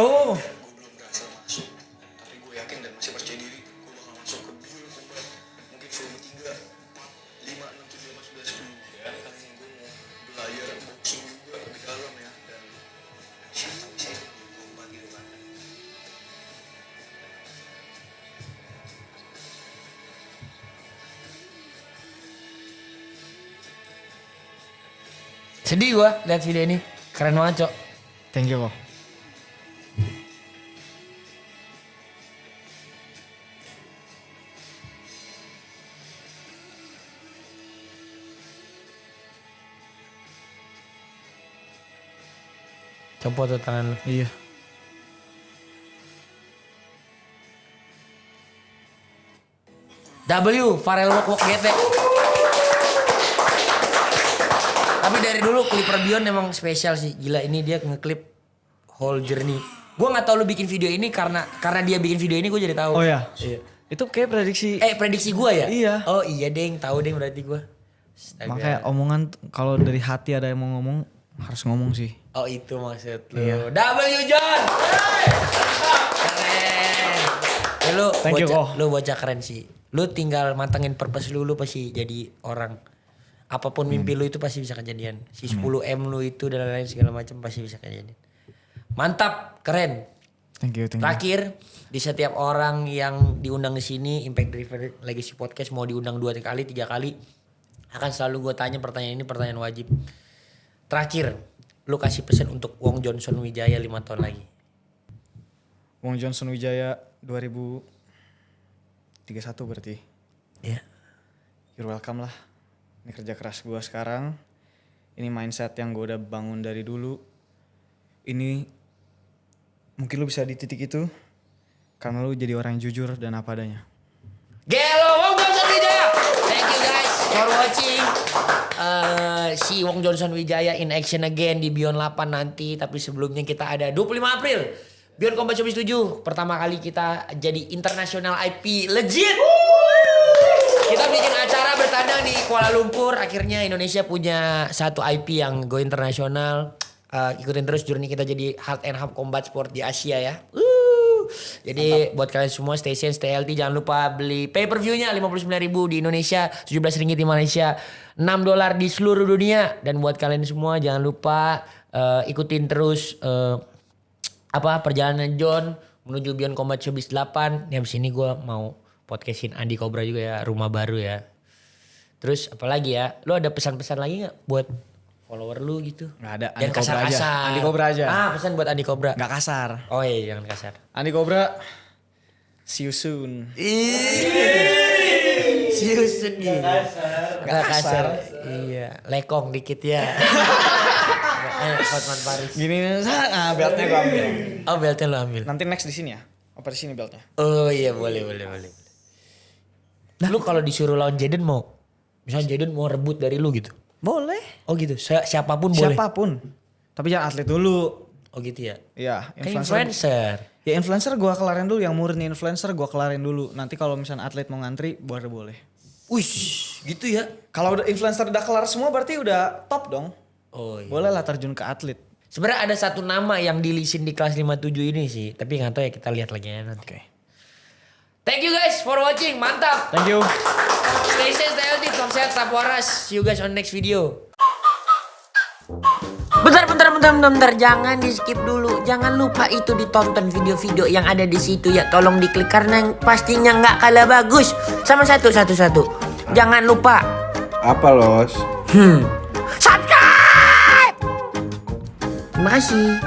Oh. Tapi gue yakin dan masih percaya diri gue bakal masuk ke Beyond Combat mungkin volume 3, 4, 5, 6, 7, 8, 9, 10 ya. Kali ini gue mau belajar boxing juga lebih dalam ya, dan siapa bisa ikut Beyond Combat gitu kan. Sedih gue lihat video ini. Keren banget, Cok. Thank you kok. Copot tuh tangan lu. Iya. W, Farel Wok GT. Tapi dari dulu Clipper Beyond emang spesial sih. Gila, ini dia ngeklip whole journey. Gue gak tau lu bikin video ini karena dia bikin video ini gue jadi tahu. Oh ya. Iya. Itu kayak prediksi. Prediksi gue ya? Iya. Oh iya deng, tahu deng berarti gue. Makanya omongan kalau dari hati ada yang mau ngomong harus ngomong sih. Oh itu maksud lu. Iya. W John. Keren. Ya, lu Thank you, bocah, lu bocah keren sih. Lu tinggal mantengin purpose lu pasti jadi orang. Apapun mimpi lu itu pasti bisa kejadian. Si 10M lu itu dan lain-lain segala macam pasti bisa kejadian. Mantap, keren. Thank you. Terakhir, di setiap orang yang diundang ke sini Impact Driven Legacy Podcast mau diundang 2 kali, 3 kali, akan selalu gue tanya pertanyaan ini, pertanyaan wajib. Terakhir, lu kasih pesan untuk Wong Johnson Wijaya 5 tahun lagi. Wong Johnson Wijaya 2031 berarti. Ya. You're welcome lah. Ini kerja keras gue sekarang. Ini mindset yang gue udah bangun dari dulu. Ini mungkin lu bisa di titik itu karena lu jadi orang yang jujur dan apa adanya. Gelo Wong Johnson Wijaya. Thank you guys for watching. Si Wong Johnson Wijaya in action again di Beyond 8 nanti. Tapi sebelumnya kita ada 25 April. Beyond Combat Showbiz 7. Pertama kali kita jadi international IP legit. Kita bikin acara bertandang di Kuala Lumpur. Akhirnya Indonesia punya satu IP yang go internasional. Ikutin terus journey kita jadi Heart and Hub Combat Sport di Asia ya. Jadi buat kalian semua stay safe, stay healthy. Jangan lupa beli pay per view-nya 59.000 di Indonesia, 17 ringgit di Malaysia, $6 di seluruh dunia. Dan buat kalian semua jangan lupa ikutin terus perjalanan John menuju Beyond Combat Showbiz 8. Di sini gue mau podcastin Andi Cobra juga ya, rumah baru ya. Terus apalagi ya, lu ada pesan-pesan lagi gak buat follower lu gitu? Gak ada, Jangan Andi Cobra aja. kasar-kasar. Andi Cobra aja. Pesan buat Andi Cobra. Gak kasar. Oh iya, jangan kasar. Andi Cobra, see you soon. Seriusan nih. Gak kasar. Iya, lekong dikit ya. Hotman Paris. Gini, beltnya gue ambil. Oh beltnya lu ambil. Nanti next di sini ya? Apa di sini beltnya? Oh iya boleh. Lu kalau disuruh lawan Jaden mau? Misalnya Jaden mau rebut dari lu gitu? Boleh. Oh gitu, siapapun boleh? Siapapun. Tapi jangan atlet dulu. Oh gitu ya? Iya, Kan influencer. Ya influencer gue kelarin dulu, yang murni influencer gue kelarin dulu. Nanti kalau misalnya atlet mau ngantri, boleh. Uish, gitu ya. Kalau udah influencer udah kelar semua berarti udah top dong. Oh iya. Boleh lah terjun ke atlet. Sebenarnya ada satu nama yang dilisin di kelas 57 ini sih. Tapi nggak tahu ya, kita lihat lagi ya nanti. Oke. Thank you guys for watching. Mantap. Thank you. Stay safe, stay healthy, tetap sehat, tetap waras. See you guys on next video. Bentar. Jangan di skip dulu. Jangan lupa itu ditonton video-video yang ada di situ ya. Tolong diklik karena pastinya nggak kalah bagus. Sama satu. Jangan lupa. Apa Los? Subscribe. Terima kasih.